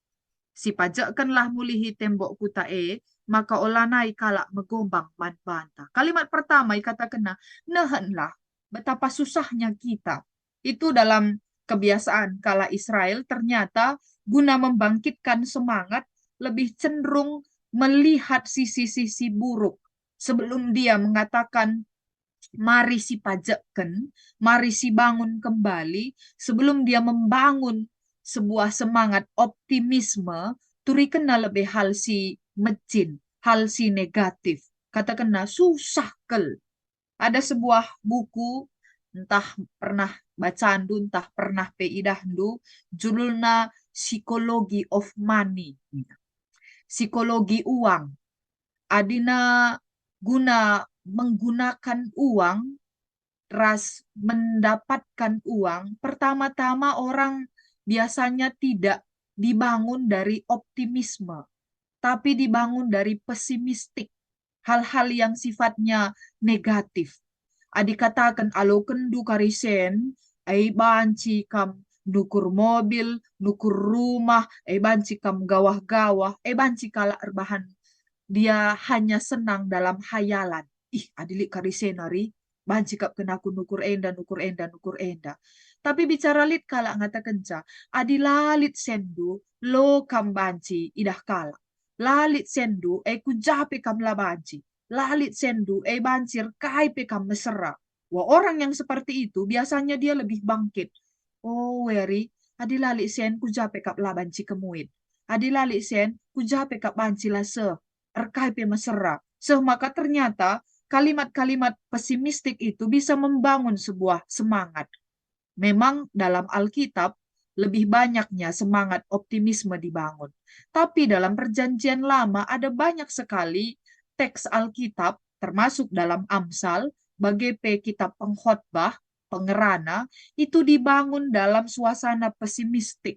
Si pajakkanlah mulihi tembok kutae, maka olanai kalak megombang man banta. Kalimat pertama katakan nehenlah, betapa susahnya kita. Itu dalam kebiasaan kala Israel ternyata guna membangkitkan semangat lebih cenderung melihat sisi-sisi buruk sebelum dia mengatakan mari si pajakkan, mari si bangun kembali, sebelum dia membangun sebuah semangat optimisme, turi kena lebih hal si mecin, hal si negatif. Katakanlah susah kel. Ada sebuah buku, entah pernah bacandu, entah pernah peidahndu, judulnya Psychology of Money. Psikologi uang. Adina guna menggunakan uang, ras mendapatkan uang, pertama-tama orang biasanya tidak dibangun dari optimisme, tapi dibangun dari pesimistik, hal-hal yang sifatnya negatif. Adi katakan alo kendu karisen, ai banci kam nukur mobil, nukur rumah, ai banci kam gawah-gawah, ai banci kala erbahan. Dia hanya senang dalam hayalan. Ih, adilik karisenari, banci kap kenaku nukur enda, nukur enda, nukur enda. Tapi bicara lit kala ngata kenca, adilalit sendu, lo kam banci, idah kala. Lalit sendu, ku jape kam labanci. Lalit sendu, bancir, kai pe kam mesera. Wah, orang yang seperti itu, biasanya dia lebih bangkit. Oh, weri, adilalit sen, ku jape kap labanci kemuid. Adilalit sen, ku jape kap banci lase. Erkai pe mesera. Maka ternyata kalimat-kalimat pesimistik itu bisa membangun sebuah semangat. Memang dalam Alkitab lebih banyaknya semangat optimisme dibangun. Tapi dalam perjanjian lama ada banyak sekali teks Alkitab, termasuk dalam Amsal, bagai kitab pengkhotbah, pengerana, itu dibangun dalam suasana pesimistik.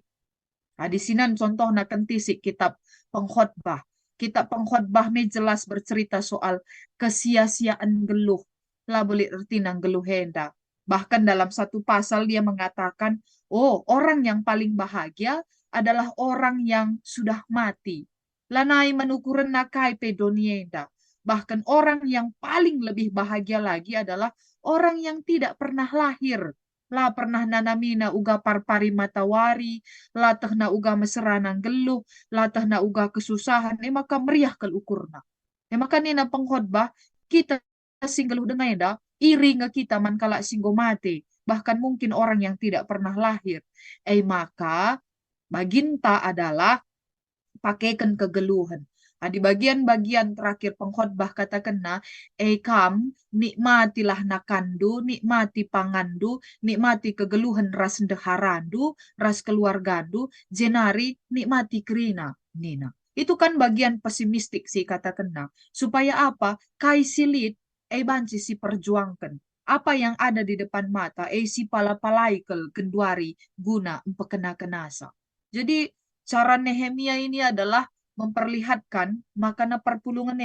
Nah, di sini contohnya kentisik kitab pengkhotbah. Kitab pengkhotbah ini jelas bercerita soal kesia-siaan geluh. Lah boleh erti nang geluh henda. Bahkan dalam satu pasal dia mengatakan, orang yang paling bahagia adalah orang yang sudah mati. Lanai menukuren nakai pedonienda. Bahkan orang yang paling lebih bahagia lagi adalah orang yang tidak pernah lahir. Lah pernah nanamina uga parpari matawari, lah tehna uga meseranang geluh, lah tehna uga kesusahan, maka meriah kel ukurna. Maka nina pengkhotbah, kita singgeluh dengan eda, iri nge kita man kala singgo mati, bahkan mungkin orang yang tidak pernah lahir. Maka baginta adalah pakaikan kegeluhan. Di bagian-bagian terakhir pengkhotbah katakan kam nikmatilah nakandu, nikmati pangandu, nikmati kegeluhan ras ndeharandu, ras keluargandu, jenari nikmati kerina. Nina. Itu kan bagian pesimistik sih katakan supaya apa? Kai silit, banci si perjuangkan. Apa yang ada di depan mata, si palapalai kenduari guna empekena kenasa. Jadi cara Nehemia ini adalah memperlihatkan makana perpulungan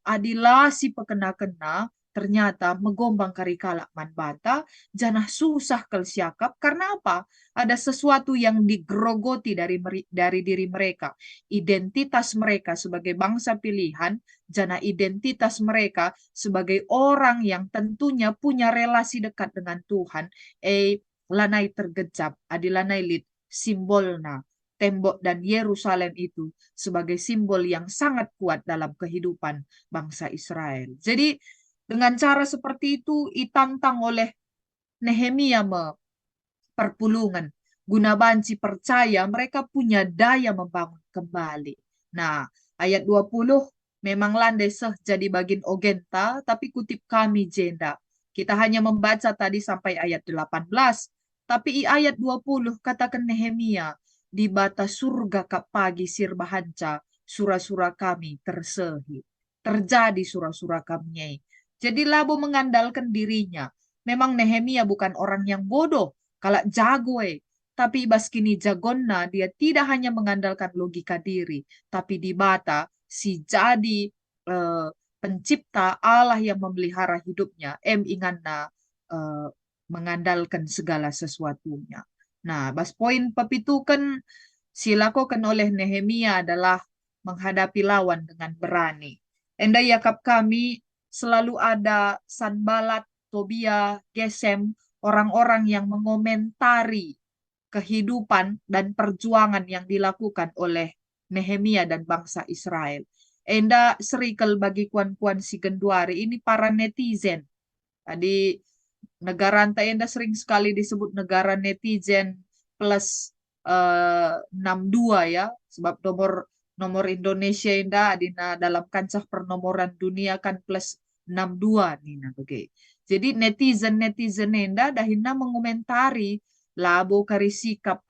adilah si pekena-kena ternyata megombang karikala manbata janah susah kel siakap karena apa? Ada sesuatu yang digerogoti dari diri mereka. Identitas mereka sebagai bangsa pilihan, jana identitas mereka sebagai orang yang tentunya punya relasi dekat dengan Tuhan, lanai tergejap, adilanai lit simbolna tembok dan Yerusalem itu sebagai simbol yang sangat kuat dalam kehidupan bangsa Israel. Jadi dengan cara seperti itu ditantang oleh Nehemia perpulungan. Guna banci percaya mereka punya daya membangun kembali. Nah, ayat 20 memang landai jadi bagin ogenta, tapi kutip kami jenda. Kita hanya membaca tadi sampai ayat 18. Tapi i ayat 20 katakan Nehemia, di batas surga kap pagi sirbahanca, surah-surah kami tersehi. Terjadi surah-surah kami. Jadi Labo mengandalkan dirinya. Memang Nehemia bukan orang yang bodoh, kalau jago tapi baskini jagonna dia tidak hanya mengandalkan logika diri, tapi di bata si jadi pencipta Allah yang memelihara hidupnya, inganna mengandalkan segala sesuatunya. Nah, bas poin pepitukan silakukan oleh Nehemia adalah menghadapi lawan dengan berani. Enda yakap kami selalu ada Sanbalat, Tobia, Gesem, orang-orang yang mengomentari kehidupan dan perjuangan yang dilakukan oleh Nehemia dan bangsa Israel. Enda serikel bagi kuan-kuan si Genduari ini para netizen. Tadi negara anta enda sering sekali disebut negara netizen plus 62 ya, sebab nomor Indonesia enda adina dalam kancah pernomoran dunia kan plus 62 nina begitu. Jadi netizen enda dahina mengomentari labo kari sikap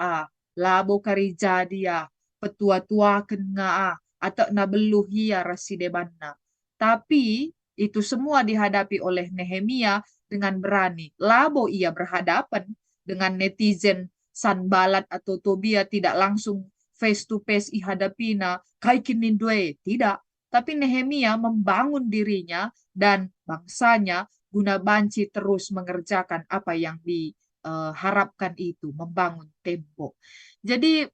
labo kari jadi petua-tua kenga atau nabeluh hia rasidebanna. Tapi itu semua dihadapi oleh Nehemia dengan berani. Labo ia berhadapan dengan netizen Sanbalat atau Tobia tidak langsung face to face ihadapina kaikin nindue, tidak. Tapi Nehemia membangun dirinya dan bangsanya guna banci terus mengerjakan apa yang diharapkan itu, membangun tembok. Jadi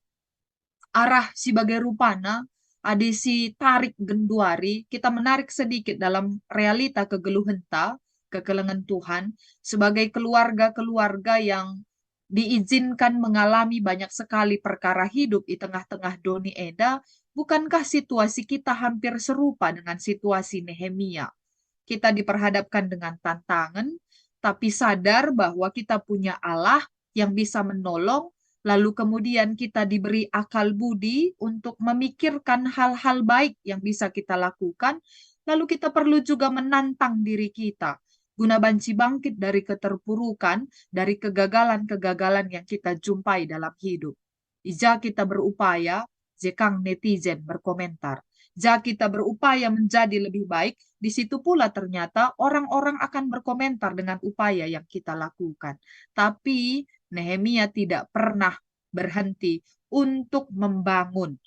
arah sebagai rupana adisi tarik genduari, kita menarik sedikit dalam realita kegeluhenta, kekelengan Tuhan, sebagai keluarga-keluarga yang diizinkan mengalami banyak sekali perkara hidup di tengah-tengah doni eda, bukankah situasi kita hampir serupa dengan situasi Nehemia? Kita diperhadapkan dengan tantangan, tapi sadar bahwa kita punya Allah yang bisa menolong, lalu kemudian kita diberi akal budi untuk memikirkan hal-hal baik yang bisa kita lakukan. Lalu kita perlu juga menantang diri kita. Guna banci bangkit dari keterpurukan, dari kegagalan-kegagalan yang kita jumpai dalam hidup. Ija kita berupaya, jekang netizen berkomentar. Jika kita berupaya menjadi lebih baik, di situ pula ternyata orang-orang akan berkomentar dengan upaya yang kita lakukan. Tapi Nehemia tidak pernah berhenti untuk membangun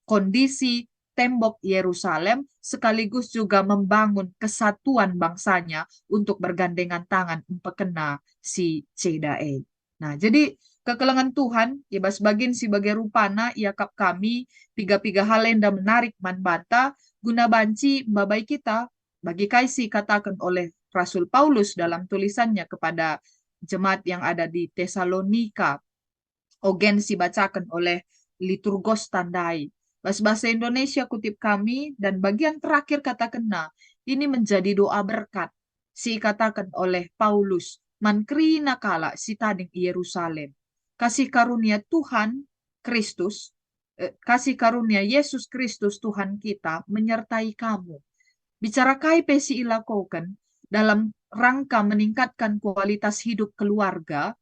kondisi tembok Yerusalem sekaligus juga membangun kesatuan bangsanya untuk bergandengan tangan empekena si Cedae. Nah, jadi kekelengan Tuhan, ya bagin sebagai rupana, yakap kami, piga-piga hal enda menarik manbata, guna banci babai kita, bagi kaisi katakan oleh Rasul Paulus dalam tulisannya kepada jemaat yang ada di Tesalonika, ogen dibacakan oleh Liturgos Tandai. Bahasa Indonesia kutip kami, dan bagian terakhir kata kena, ini menjadi doa berkat. Si katakan oleh Paulus, mankrina kala si tading Yerusalem. kasih karunia Tuhan Kristus, kasih karunia Yesus Kristus Tuhan kita menyertai kamu. Bicara KIP si ilakokan dalam rangka meningkatkan kualitas hidup keluarga,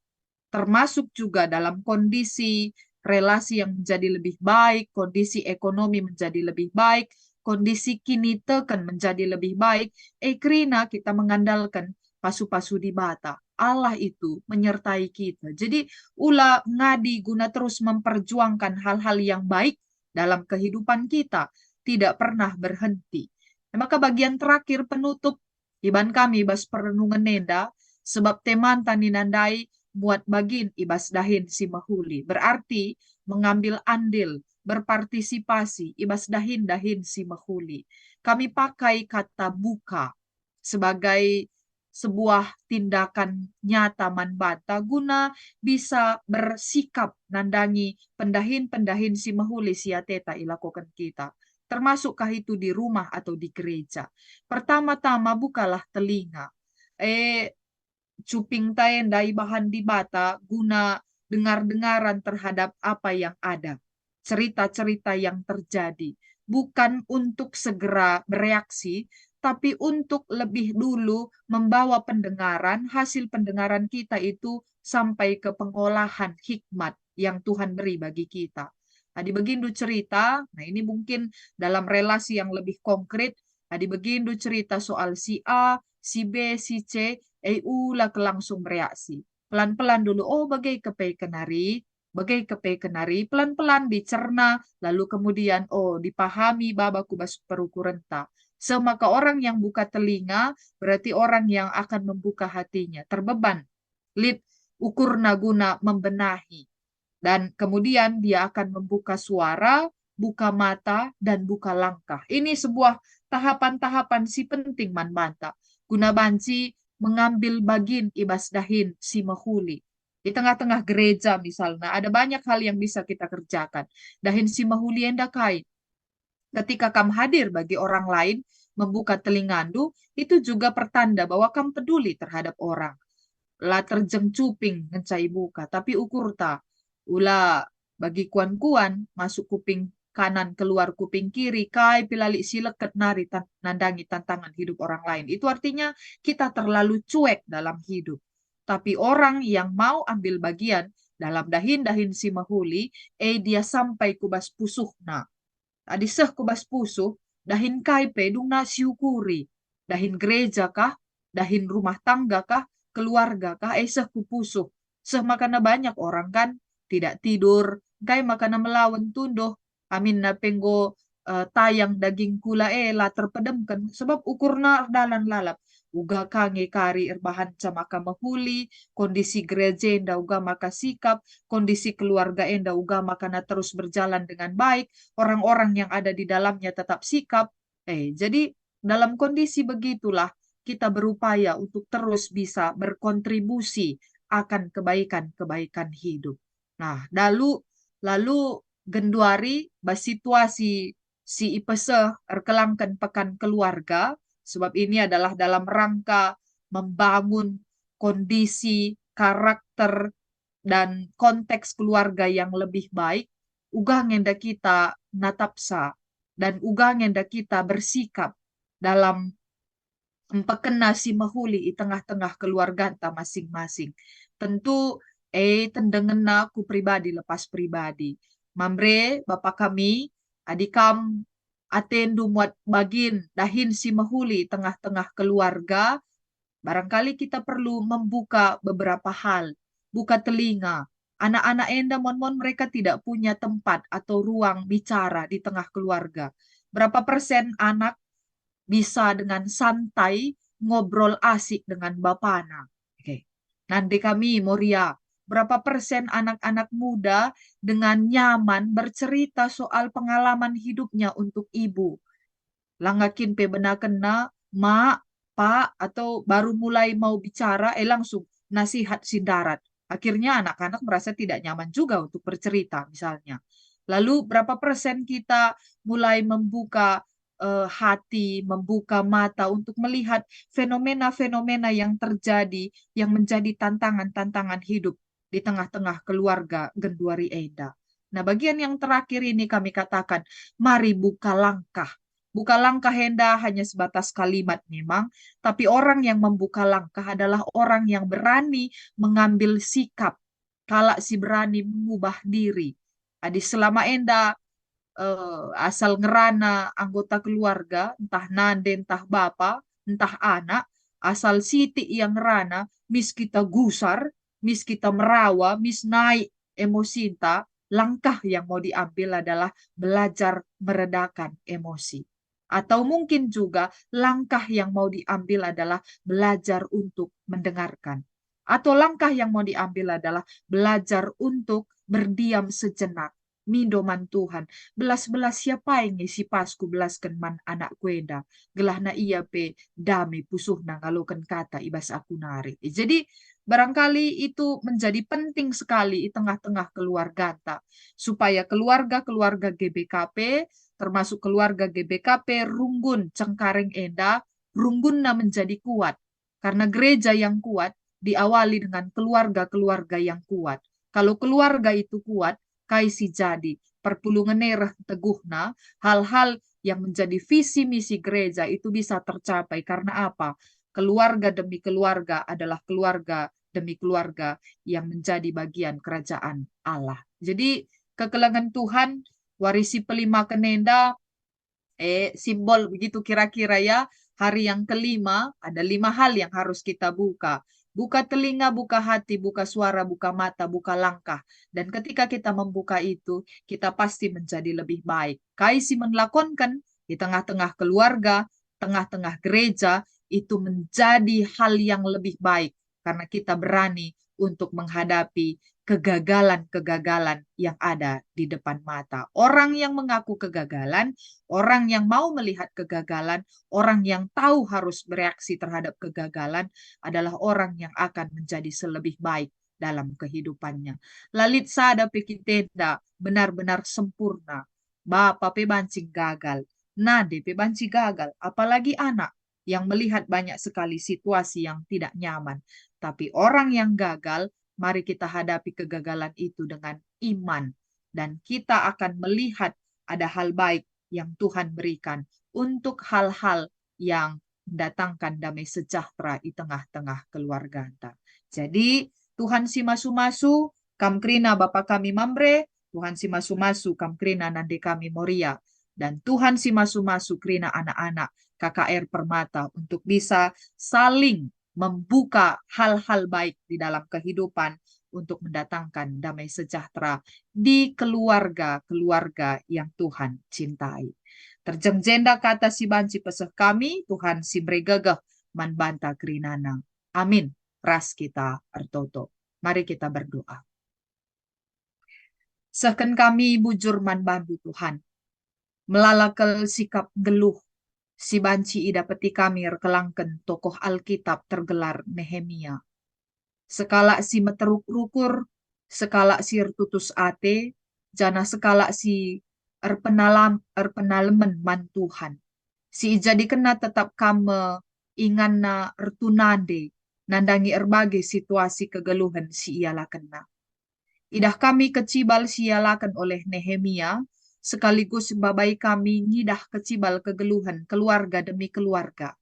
termasuk juga dalam kondisi relasi yang menjadi lebih baik, kondisi ekonomi menjadi lebih baik, kondisi kini tekan menjadi lebih baik. Krina kita mengandalkan pasu-pasu di bata. Allah itu menyertai kita. Jadi ulah ngadi guna terus memperjuangkan hal-hal yang baik dalam kehidupan kita. Tidak pernah berhenti. Maka bagian terakhir penutup iban kami bas perenungan nenda, sebab teman tani nandai buat bagin ibas dahin si mahuli. Berarti mengambil andil, berpartisipasi, ibas dahin si mahuli. Kami pakai kata buka sebagai sebuah tindakan nyata manbata guna bisa bersikap nandangi pendahin-pendahin si mahuli si ateta ilakokan kita. Termasukkah itu di rumah atau di gereja. Pertama-tama bukalah telinga. Cuping tayen dai bahan di bata guna dengar-dengaran terhadap apa yang ada. Cerita-cerita yang terjadi. Bukan untuk segera bereaksi, tapi untuk lebih dulu membawa pendengaran, hasil pendengaran kita itu sampai ke pengolahan hikmat yang Tuhan beri bagi kita. Adi begindu cerita, nah ini mungkin dalam relasi yang lebih konkret, adi begindu cerita soal si A, si B, si C, ulah ke langsung bereaksi. Pelan-pelan dulu, oh bagai kepe kenari, pelan-pelan dicerna, lalu kemudian, oh dipahami babaku bas perukurenta. Semaka orang yang buka telinga, berarti orang yang akan membuka hatinya. Terbeban, lid ukur naguna membenahi. Dan kemudian dia akan membuka suara, buka mata, dan buka langkah. Ini sebuah tahapan-tahapan si penting manbanta. Guna banci mengambil bagin ibas dahin si mahuli. Di tengah-tengah gereja misalnya, ada banyak hal yang bisa kita kerjakan. Dahin si mahuli endakai. Ketika kamu hadir bagi orang lain, membuka telingandu, itu juga pertanda bahwa kamu peduli terhadap orang. La terjeng cuping ngencai buka, tapi ukur ta. Ula bagi kuan-kuan masuk kuping kanan keluar kuping kiri kai pilali sileket nari nandangi tantangan hidup orang lain. Itu artinya kita terlalu cuek dalam hidup. Tapi orang yang mau ambil bagian dalam dahin-dahin si mahuli, dia sampai kubas pusuh na. Tadi seh kubas pusuh, dahin kai pedung na siukuri. Dahin gereja kah? Dahin rumah tangga kah? Keluarga kah? Seh kupusuh. Seh makana banyak orang kan tidak tidur, kai makana melawan tundoh, amin na penggo tayang daging kula la terpedemkan, sebab ukurna dalan lalap. Uga kange kari erbahan camaka mahuli, kondisi gereja enda uga maka sikap, kondisi keluarga enda uga makana terus berjalan dengan baik, orang-orang yang ada di dalamnya tetap sikap. Jadi dalam kondisi begitulah kita berupaya untuk terus bisa berkontribusi akan kebaikan-kebaikan hidup. Nah, lalu genduari situasi si ipese erkelangkan pekan keluarga, sebab ini adalah dalam rangka membangun kondisi, karakter, dan konteks keluarga yang lebih baik, ugang ngenda kita natapsa, dan ugang ngenda kita bersikap dalam empekena si mahuli di tengah-tengah keluarga masing-masing. Tentu tendengena ku pribadi lepas pribadi. Mamre bapak kami adikam atendu muat bagin dahin si mahuli tengah-tengah keluarga. Barangkali kita perlu membuka beberapa hal, buka telinga. Anak-anak enda mon mereka tidak punya tempat atau ruang bicara di tengah keluarga. Berapa persen anak bisa dengan santai ngobrol asik dengan bapana? Nanti kami Moria, berapa persen anak-anak muda dengan nyaman bercerita soal pengalaman hidupnya untuk ibu? Langakin pe benakena, mak, pak, atau baru mulai mau bicara, langsung nasihat sindarat. Akhirnya anak-anak merasa tidak nyaman juga untuk bercerita misalnya. Lalu berapa persen kita mulai membuka hati, membuka mata untuk melihat fenomena-fenomena yang terjadi, yang menjadi tantangan-tantangan hidup di tengah-tengah keluarga genduari eda. Nah, bagian yang terakhir ini kami katakan, mari buka langkah. Buka langkah henda hanya sebatas kalimat memang, tapi orang yang membuka langkah adalah orang yang berani mengambil sikap. Kalau si berani mengubah diri. Adi selama enda asal ngerana anggota keluarga, entah nande, entah bapa, entah anak, asal siti yang ngerana, mis kita gusar, mis kita merawa, mis naik emosi, langkah yang mau diambil adalah belajar meredakan emosi. Atau mungkin juga langkah yang mau diambil adalah belajar untuk mendengarkan. Atau langkah yang mau diambil adalah belajar untuk berdiam sejenak. Mindoman Tuhan, belas-belas siapa yang si pasku belaskan man anak kueda, gelah na iya pe dami pusuh na ngalokan kata ibas aku nari. Jadi barangkali itu menjadi penting sekali di tengah-tengah keluarga supaya keluarga-keluarga GBKP termasuk keluarga GBKP runggun cengkareng enda, runggun na menjadi kuat. Karena gereja yang kuat diawali dengan keluarga-keluarga yang kuat. Kalau keluarga itu kuat, kaisi jadi perpulungan nerah teguhna, hal-hal yang menjadi visi misi gereja itu bisa tercapai. Karena apa? Keluarga demi keluarga adalah keluarga demi keluarga yang menjadi bagian kerajaan Allah. Jadi kekelengan Tuhan, warisi pelima kenenda, simbol begitu kira-kira ya. Hari yang kelima, ada 5 hal yang harus kita buka. Buka telinga, buka hati, buka suara, buka mata, buka langkah. Dan ketika kita membuka itu, kita pasti menjadi lebih baik. Kaisi melakonkan di tengah-tengah keluarga, tengah-tengah gereja, itu menjadi hal yang lebih baik. Karena kita berani untuk menghadapi kegagalan-kegagalan yang ada di depan mata. Orang yang mengaku kegagalan, orang yang mau melihat kegagalan, orang yang tahu harus bereaksi terhadap kegagalan adalah orang yang akan menjadi selebih baik dalam kehidupannya. Lalit sada pikitenda benar-benar sempurna. Bapa pe bancing gagal, nade pe banci gagal, apalagi anak yang melihat banyak sekali situasi yang tidak nyaman. Tapi orang yang gagal, mari kita hadapi kegagalan itu dengan iman. Dan kita akan melihat ada hal baik yang Tuhan berikan untuk hal-hal yang mendatangkan damai sejahtera di tengah-tengah keluarga. Jadi Tuhan si masu-masu, kam krina Bapa kami mamre, Tuhan si masu-masu, kam krina nande kami moria. Dan Tuhan si masu-masu krina anak-anak KKR Permata untuk bisa saling membuka hal-hal baik di dalam kehidupan untuk mendatangkan damai sejahtera di keluarga-keluarga yang Tuhan cintai. Terjengjenda kata si banci peseh kami, Tuhan si bregegeh manbanta kerinana. Amin. Ras kita ertoto. Mari kita berdoa. Sehken kami bujur manbantu Tuhan. Melalakel sikap geluh si banci ida peti kami kelangken tokoh Alkitab tergelar Nehemia. Sekala si meteruk rukur, sekala si ertutus ate, jana sekala si erpenalemen man Tuhan. Si jadi kena tetap kame inganna ertunande, nandangi erbagi situasi kegeluhan si ialah kena. Idah kami kecibal si ialakan oleh Nehemia, sekaligus babai kami ngidah kecibal kegeluhan keluarga demi keluarga.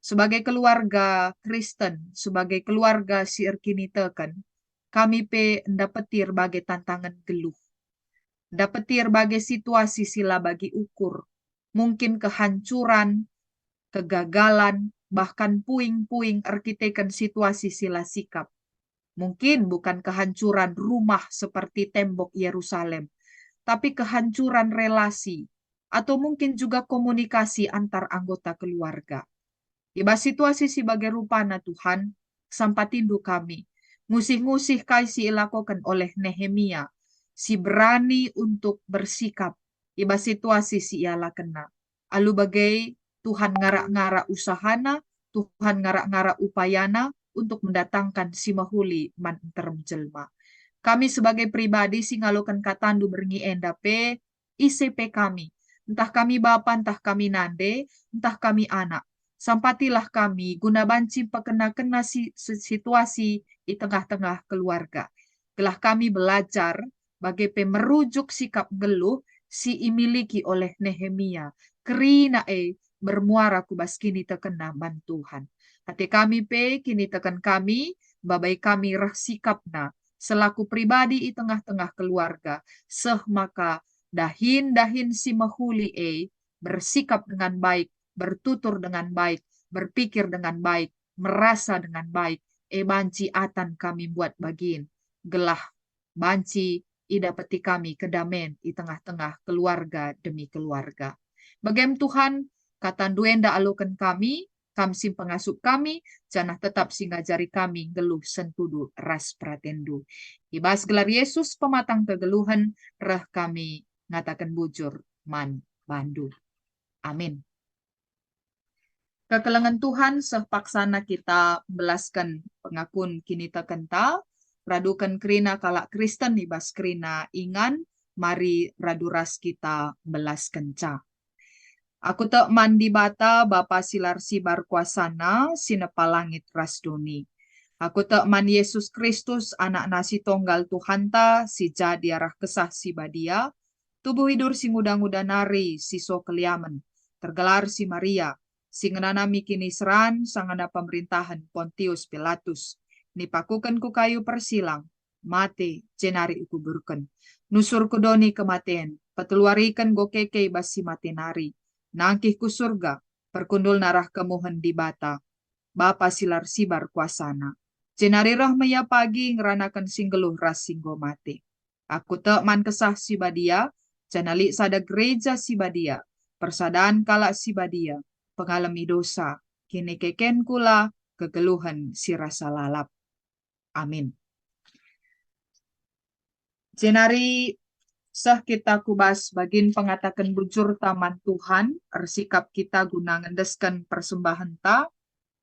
Sebagai keluarga Kristen, sebagai keluarga si erkiniteken, kami pe ndapetir bagai tantangan geluh. Ndapetir bagai situasi sila bagi ukur. Mungkin kehancuran, kegagalan, bahkan puing-puing arkiteken situasi sila sikap. Mungkin bukan kehancuran rumah seperti tembok Yerusalem, tapi kehancuran relasi, atau mungkin juga komunikasi antar anggota keluarga. Iba situasi sebagai rupana Tuhan, sampatindu kami, ngusih-ngusih kaisi ilakokan oleh Nehemia, si berani untuk bersikap, iba situasi si ialah kena. Alu bagai Tuhan ngarak-ngarak usahana, Tuhan ngarak-ngarak upayana, untuk mendatangkan si mahuli man terjelma. Kami sebagai pribadi singalokan katandu berngi endape ICP kami. Entah kami bapa, entah kami nande, entah kami anak. Sampatilah kami guna banci pekena-kena situasi di tengah-tengah keluarga. Gelah kami belajar bagi pemerujuk sikap geluh si imiliki oleh Nehemia. Kerina bermuara kubas kini tekena man Tuhan. Hati kami kini teken kami, babai kami rah sikapna, selaku pribadi di tengah-tengah keluarga, seh maka dahin-dahin si mahuli bersikap dengan baik, bertutur dengan baik, berpikir dengan baik, merasa dengan baik, banci atan kami buat bagin, gelah banci ida peti kami kedamen di tengah-tengah keluarga demi keluarga. Bagem Tuhan, kata duenda alukan kami, kamsim pengasup kami, janah tetap singajari kami geluh sentudu ras pratendu. Ibas gelar Yesus pematang kegeluhan, reh kami ngatakan bujur man bandu. Amin. Kekelengan Tuhan sepaksana kita belaskan pengakun kini kental, radukan kerina kalak Kristen ibas kerina ingan, mari raduras kita belaskan ca. Aku tak mandi bata Bapa silar sibar kuasana sinepalangit rasdoni. Aku tak man Yesus Kristus anak nasi tonggal Tuhanta si jadi arah kesah si badia, tubuh hidur si muda-muda nari si so keliamen, tergelar si Maria, si ngenanami kini seran sangana pemerintahan Pontius Pilatus, nipakukan ku kayu persilang, mate jenari ukuburken, nusur kudoni kematian, peteluarikan gokeke basi mati nari, nangkih ku surga, perkundul narah kemuhen di bata, Bapa silar sibar kuasana. Jenari roh meya pagi ngeranakan singgeluh ras singgo mati. Aku te man kesah si badia, janali sada gereja si badia, persadaan kala si badia, pengalami dosa, kini keken kula kegeluhan si rasa lalap. Amin. Jenari sah kita kubas bagin pengatakan bujur taman Tuhan, ersikap kita guna ngendeskan persembahan ta,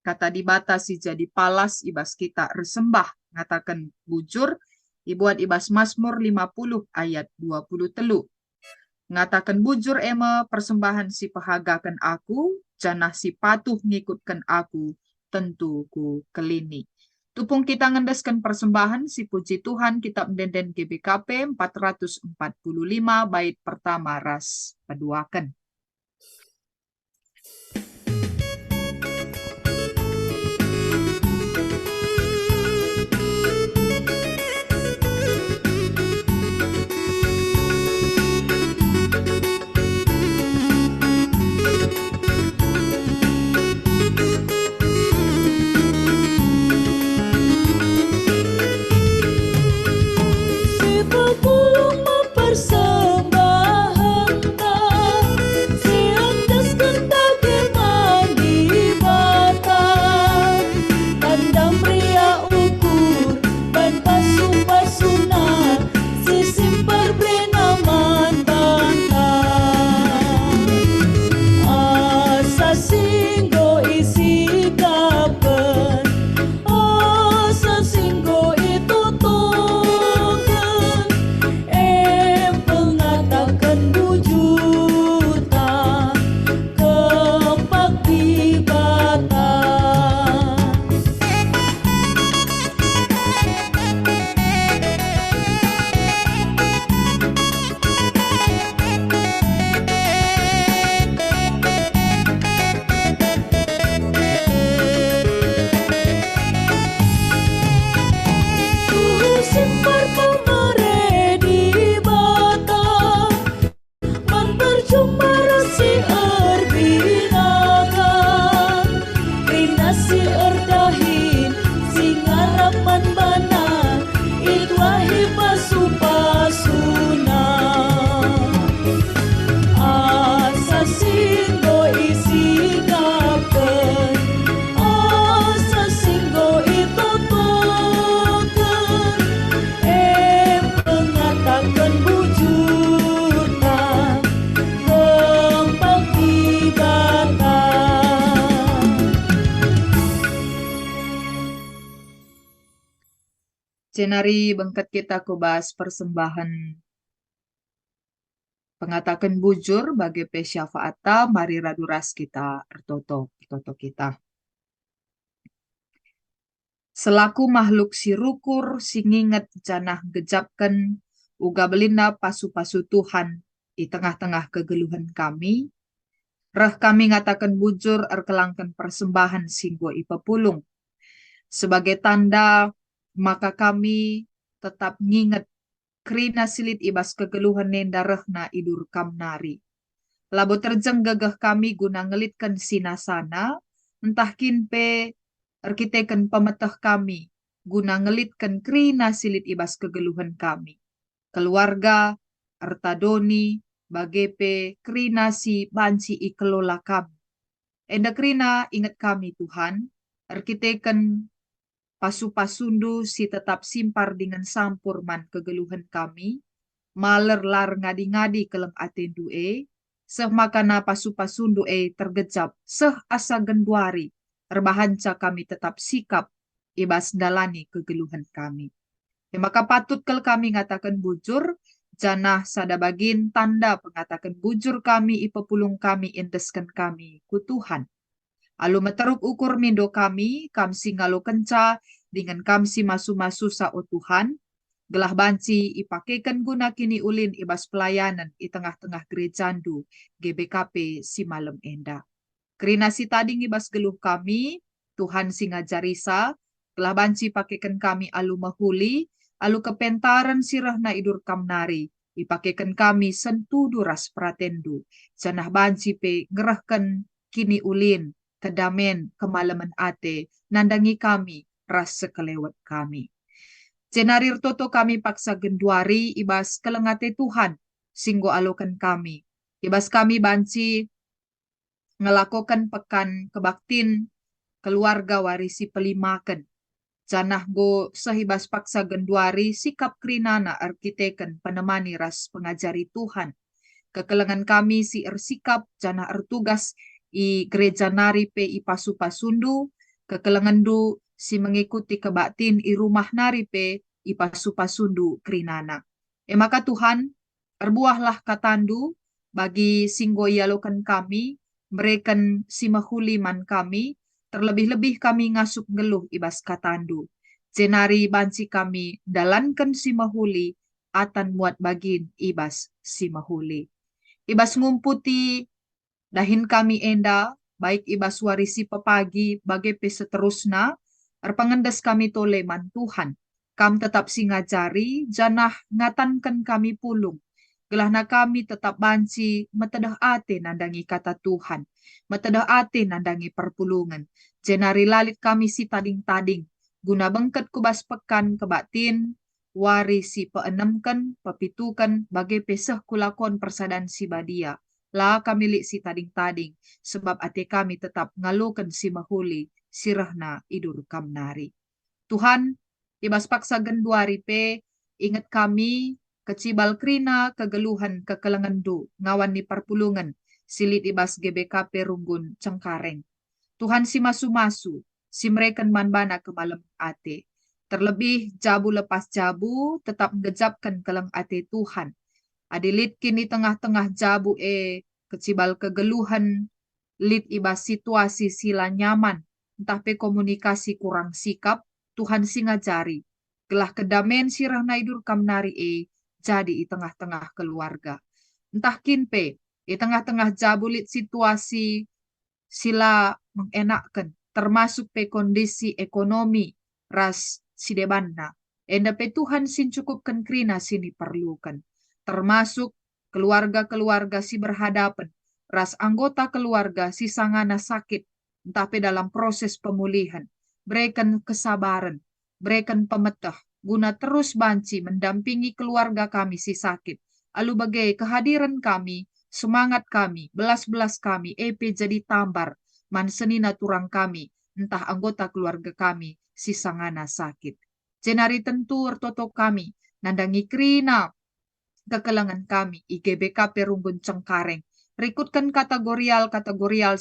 kata dibatasi jadi palas ibas kita resembah ngatakan bujur, ibuat ibas Mazmur 50 ayat 23. Ngatakan bujur ema persembahan si pahagakan aku, janah si patuh ngikutkan aku, tentu ku kelini. Tupung kita ngendeskan persembahan si puji Tuhan kitab mendenden GBKP 445 bait pertama ras peduakan. Jenari bengket kita kubas persembahan pengatakan bujur bagi pesyafaata mari raduras kita ertoto kita. Selaku makhluk si rukur, si nginget janah gejapken, uga belinda pasu-pasu Tuhan di tengah-tengah kegeluhan kami. Reh kami ngatakan bujur erkelangkan persembahan singgo ipepulung. Sebagai tanda, maka kami tetap nginget krina silit ibas kegeluhan nenda rehna idur kamnari. Labo terjeng gagah kami guna ngelitkan sinasana, entah kinpe erkiteken pemeteh kami, guna ngelitkan krina silit ibas kegeluhan kami. Keluarga, ertadoni, bagepe, krina si banci ikelola kami. Enda krina ingat kami Tuhan, erkiteken pasu-pasundu si tetap simpar dengan sampur man kegeluhan kami, maler lar ngadi-ngadi kelem atendu seh makana pasu-pasundu tergejap, seh asa genduari, erbahanca kami tetap sikap, ibas dalani kegeluhan kami. Maka patut kel kami ngatakan bujur, janah sada bagin tanda pengatakan bujur kami, ipepulung kami, indeskan kami, ku Tuhan. Alu meteruk ukur mindo kami, kamsi ngalo kenca, dengan kamsi masu-masu sao Tuhan, gelah banci ipakekan guna kini ulin ibas pelayanan i tengah-tengah gerejandu GBKP si malam enda. Kerina si tading ibas geluh kami, Tuhan si ngajarisa, gelah banci pakekan kami alu mahuli, alu kepentaran sirah na idur kamnari, ipakekan kami sentu duras pratendu, janah banci pe ngerahkan kini ulin, kedamen kemalaman ate, nandangi kami, ras sekelewat kami. Jenarir toto kami paksa genduari, ibas kelengate Tuhan, singgo alokan kami. Ibas kami banci ngelakokan pekan kebaktin keluarga warisi pelimaken. Janah go sehibas paksa genduari sikap krinana arkiteken penemani ras pengajari Tuhan. Kekelengan kami si ersikap janah ertugas i gereja nari pe i pasu-pasundu, kekelengan du si mengikuti kebaktin i rumah nari pe i pasu-pasundu krinana. Maka Tuhan, erbuahlah katandu bagi singgo yalokan kami, mereken si mahuliman kami, terlebih-lebih kami ngasup ngeluh ibas katandu. Jenari banci kami dalankan si mahuli, atan muat bagin ibas si mahuli. Ibas ngumputi dahin kami enda, baik ibas warisi pepagi, bagepe seterusna, erpengendes kami toleman Tuhan. Kam tetap singajari, janah ngatankan kami pulung. Gelahna kami tetap banci, metedah ate nandangi kata Tuhan. Metedah ate nandangi perpulungan. Jenari lalit kami si tading-tading. Guna bengket kubas pekan kebatin, warisi peenemken, pepitukan, bagai peseh kulakon persadan si badia. La kami lik si tading-tading, sebab ate kami tetap ngalukan si mahuli, sirahna idur kamnari. Tuhan, ibas paksa genduari pe, ingat kami, kecibal krina, kegeluhan, kekelengendu, ngawan ni perpulungan, silit ibas GBKP Runggun Cengkareng. Tuhan si masu-masu, si mereken manbana ke malam ate. Terlebih jabu lepas jabu, tetap ngejapkan keleng ate Tuhan. Adilit kini tengah-tengah jabu kecibal kegeluhan, lit ibas situasi sila nyaman, entah pe komunikasi kurang sikap, Tuhan si ngajari. Gelah kedamen sirah naidur kamnari jadi di tengah-tengah keluarga. Entah kinpe, di tengah-tengah jabu lit situasi sila mengenakkan, termasuk pe kondisi ekonomi, ras sidebanna. Enda pe Tuhan sin cukupkan krina sini perlukan. Termasuk keluarga-keluarga si berhadapan, ras anggota keluarga si sangana sakit, entah pe dalam proses pemulihan. Berikan kesabaran, berikan pemetah, guna terus banci mendampingi keluarga kami si sakit. Alu bagai kehadiran kami, semangat kami, belas-belas kami, jadi tambar, mansenina turang kami, entah anggota keluarga kami, si sangana sakit. Jenari tentu ertoto kami, nandangi krina, kekelengan kami, IGBKP Runggun Cengkareng, rekutkan kategorial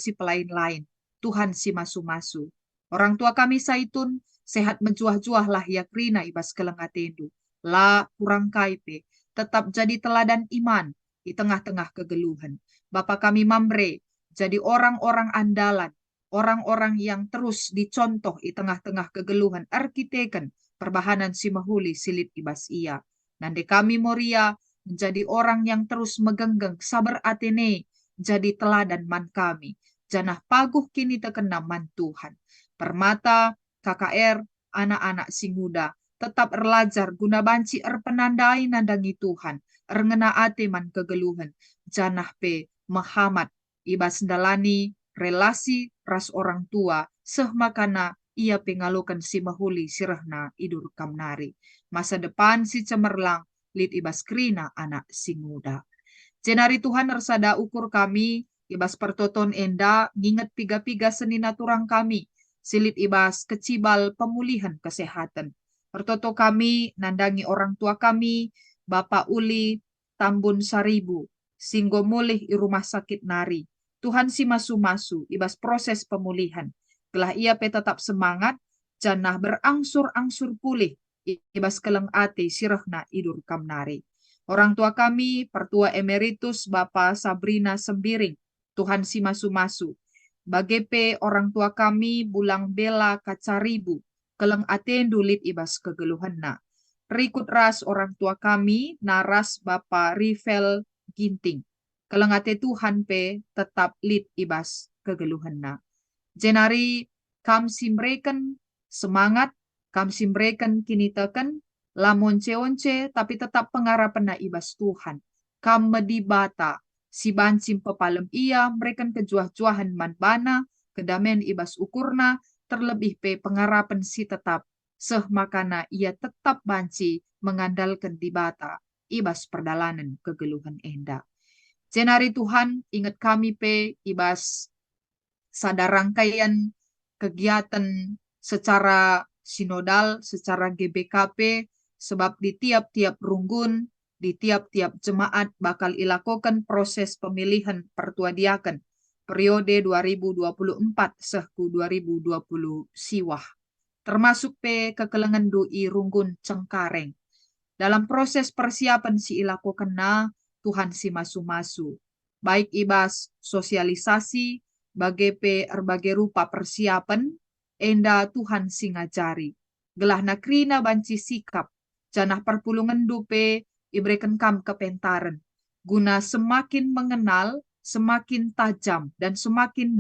si pelain-lain, Tuhan si masu-masu. Orang tua kami saitun, sehat menjuah-juah lah ya krina ibas kelengatendu. La kurang kaipe, tetap jadi teladan iman di tengah-tengah kegeluhan. Bapa kami mamre, jadi orang-orang andalan, orang-orang yang terus dicontoh di tengah-tengah kegeluhan arkiteken perbahanan si mahuli silit ibas ia. Nande kami Moria menjadi orang yang terus megenggeng sabar atene jadi teladan man kami. Janah paguh kini terkena man Tuhan. Permata KKR anak-anak si muda tetap erlajar guna banci penandai nandangi Tuhan. Erngena ate man kegeluhan. Janah pe Muhammad ibas dalani relasi ras orang tua seh makana ia pengalukan si mahuli sirahna idur kamnari. Masa depan si cemerlang lid ibas krina anak si muda. Jenari Tuhan ersada ukur kami ibas pertoton enda nginget piga-piga senina turang kami. Silit ibas kecibal pemulihan kesehatan. Pertoto kami nandangi orang tua kami, Bapak Uli Tambun Saribu, singgo mulih i rumah sakit nari. Tuhan si masu-masu ibas proses pemulihan. Gelah ia pe tetap semangat, janah berangsur-angsur pulih ibas keleng ate sirahna idur kamnari. Orang tua kami, Pertua Emeritus Bapak Sabrina Sembiring, Tuhan si masu-masu. Bagepe orang tua kami, Bulang Bela Kacaribu, keleng atendu lit ibas kegeluhanna. Rikut ras orang tua kami, naras Bapak Rivel Ginting. Keleng ate Tuhan pe tetap lit ibas kegeluhanna. Jenari kam simreken semangat, kam simreken kini teken, lamun once tapi tetap pengharapan na ibas Tuhan. Kam medibata, si bancim pepalem ia, mereka kejuah-juahan manbana, kedamen ibas ukurna, terlebih pe pengharapan si tetap, seh makana ia tetap banci mengandalkan dibata, ibas perdalanan kegeluhan enda. Jenari Tuhan ingat kami pe ibas sadar rangkaian kegiatan secara sinodal, secara GBKP, sebab di tiap-tiap runggun, di tiap-tiap jemaat bakal ilakukan proses pemilihan pertua diaken periode 2024 sehku 2020 siwah. Termasuk pe kekelengan dui runggun Cengkareng. Dalam proses persiapan si ilakukan na Tuhan si masu-masu. Baik ibas sosialisasi, bagepe erbagai rupa persiapan, enda Tuhan si ngajari. Gelah nakrina banci sikap, janah perpulungan dupe ibreken kam kepentaren. Guna semakin mengenal, semakin tajam, dan semakin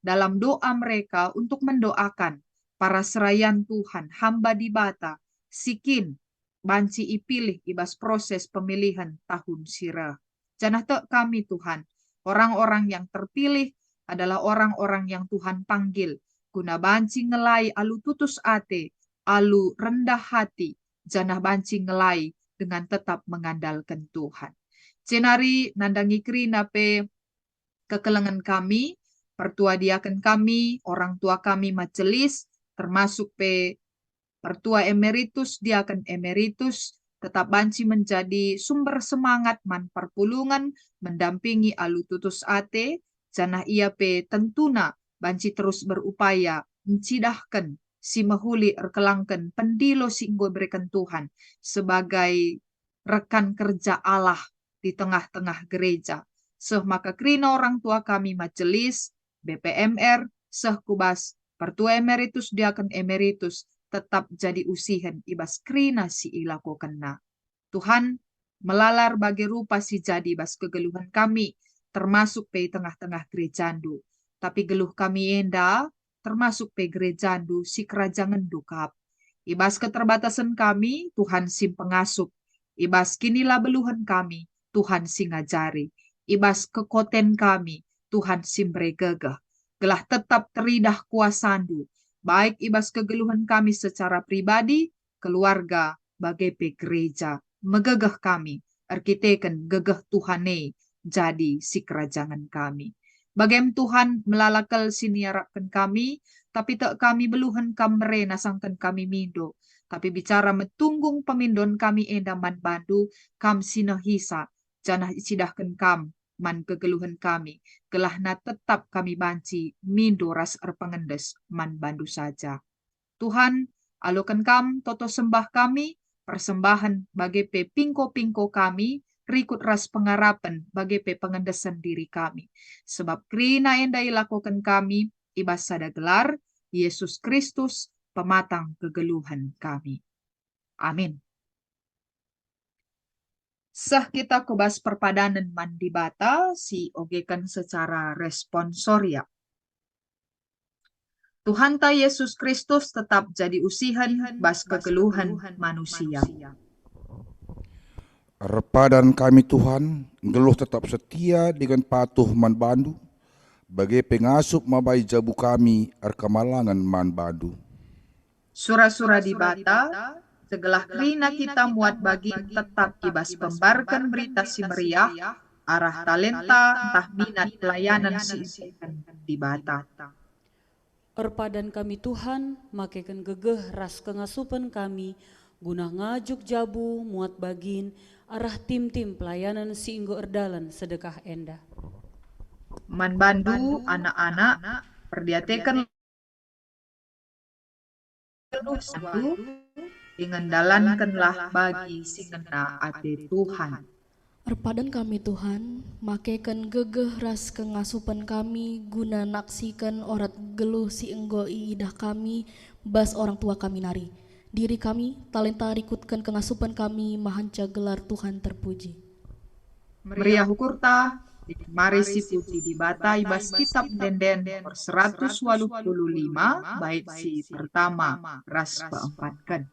dalam doa mereka untuk mendoakan para serayan Tuhan, hamba dibata, sikin, banci ipilih ibas proses pemilihan tahun sira. Janah tek kami Tuhan, orang-orang yang terpilih adalah orang-orang yang Tuhan panggil, guna banci ngelai alu tutus ate, alu rendah hati, janah banci ngelai dengan tetap mengandalkan Tuhan. Jenari nandangi krina pe kekelengan kami, pertua diaken kami, orang tua kami majelis, termasuk pe Pertua Emeritus, Diaken Emeritus, tetap banci menjadi sumber semangat man perpulungan, mendampingi alu tutus ate, janah ia pe tentuna banci terus berupaya mencidahkan si mahuli erkelangkan pendilo singgo berikan Tuhan sebagai rekan kerja Allah di tengah-tengah gereja. Seh maka krina orang tua kami majelis, BPMR, seh kubas, Pertua Emeritus, Diaken Emeritus, tetap jadi usihan ibas krina si ilako kena. Tuhan melalar bagi rupa si jadi ibas kegeluhan kami, termasuk pe tengah-tengah gerejandu. Tapi geluh kami enda, termasuk pe gerejandu si kerajangan dukap. Ibas keterbatasan kami, Tuhan si pengasup. Ibas kinilah beluhan kami, Tuhan si ngajari. Ibas kekoten kami, Tuhan si mbregegeh. Gelah tetap teridah kuasandu, baik ibas kegeluhan kami secara pribadi, keluarga, bagai pe gereja, megegeh kami, arkiteken gegeh Tuhane, jadi si kerajaan kami. Bagaim Tuhan melalakal siniarapkan kami, tapi tak kami beluhan kamre nasangkan kami mindo, tapi bicara metunggung pemindon kami endaman bandu, kam sinahisa, janah isidahkan kam, man kegeluhan kami, gelahna tetap kami banci mindo ras erpengendes man bandu saja. Tuhan, alukan kam toto sembah kami, persembahan bagi pe pingko-pingko kami, rikut ras pengarapan bagi pe pengendesan diri kami. Sebab krina enda ilakukan kami, ibas sada gelar Yesus Kristus pematang kegeluhan kami. Amin. Sah kita kebas perpadanan mandi bata si ogekan secara responsoria. Tuhan ta Yesus Kristus tetap jadi usihan bas kegeluhan manusia. Repadan kami Tuhan, ngeluh tetap setia dengan patuh man bandu, bagai pengasup mabai jabu kami arkamalangan man bandu. Sura-sura di bata, segelah krina kita muat bagi tetap ibas pembarkan berita si meriah, arah talenta entah minat pelayanan si di bata. Erpadan kami Tuhan, makekan gegeh ras kengasupan kami, guna ngajuk jabu muat bagin, arah tim-tim pelayanan si inggo erdalan sedekah endah. Man bandu anak-anak perdiatekan satu dengan dalankanlah bagi si kena ate Tuhan. Erpadan kami Tuhan, makekan gegeh ras kengasupan kami, guna naksikan orat geluh si enggo iidah kami, bas orang tua kami nari. Diri kami, talenta rikutkan kengasupan kami, mahanca gelar Tuhan terpuji. Meriah hukurta, mari si puji di bata ibas kitab denden nomor 185, bait si pertama, ras keempatkan.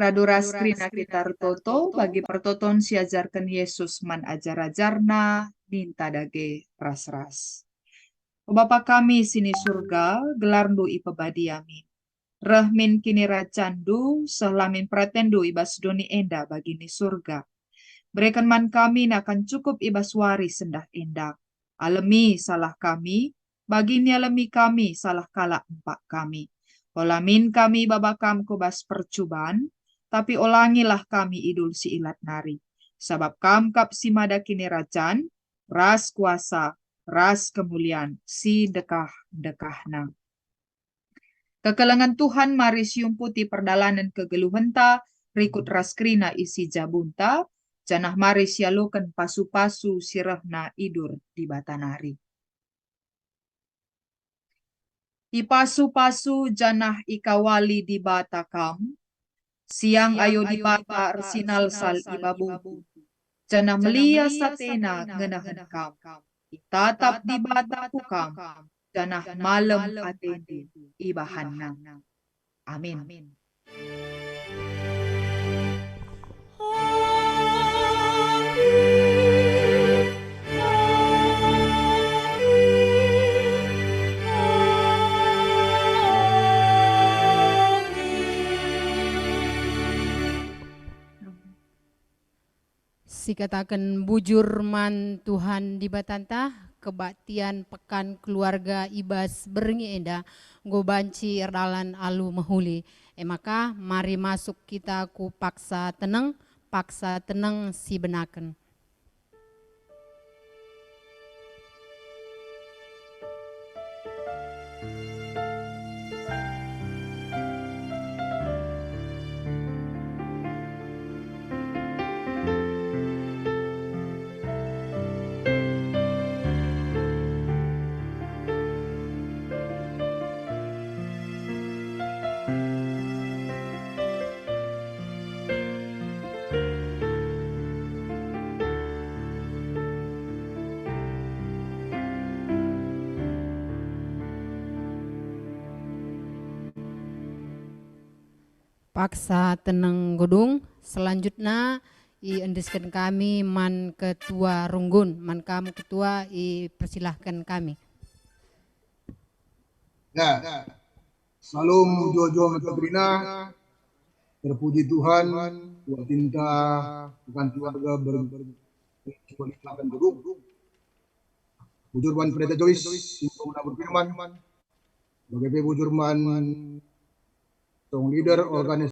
Raduras krina kita toto bagi pertoton siajarkan Yesus man ajar-ajarna minta dage ras-ras. O Bapa kami sini surga, gelarndu ipebadi amin. Rahmin kini racandu, sehlamin pratendu ibas doni enda bagi ni surga. Berikan man kami nakan cukup ibas wari sendah endak. Alemi salah kami, bagi ni alemi kami salah kala empak kami. Olamin kami babakam kubas percubaan, tapi olangilah kami idul si ilat nari. Sabab kamkap si mada kini racan, ras kuasa, ras kemuliaan, si dekah-dekahna. Kekelengan Tuhan mari sium putih perdalanan kegeluhenta, rikut ras krina isi jabunta, janah mari sialukan pasu-pasu sirahna idur di batanari. Ipasu-pasu janah ikawali di batakam, siang ayo di bata arsinal sal ibabu, janah melia satena ngenahan kam, itatap di bata kukam, janah malam atende ibahanna. Amin. si katakan bujur man Tuhan di batanta kebaktian pekan keluarga ibas berengi enda go banci erdalan alu mahuli. Maka mari masuk kita ku paksa tenang si benaken. Paksa tenang gedung. Selanjutnya endeskan kami man ketua runggun. Man kamu ketua persilahkan kami. Nah, salam Jojo Metabrina, terpuji Tuhan, buat cinta, bukan keluarga berkelanjutan gedung. Bujurman Pendeta Joyce, Simpona berfirman, sebagai bujurman, song leader organisasi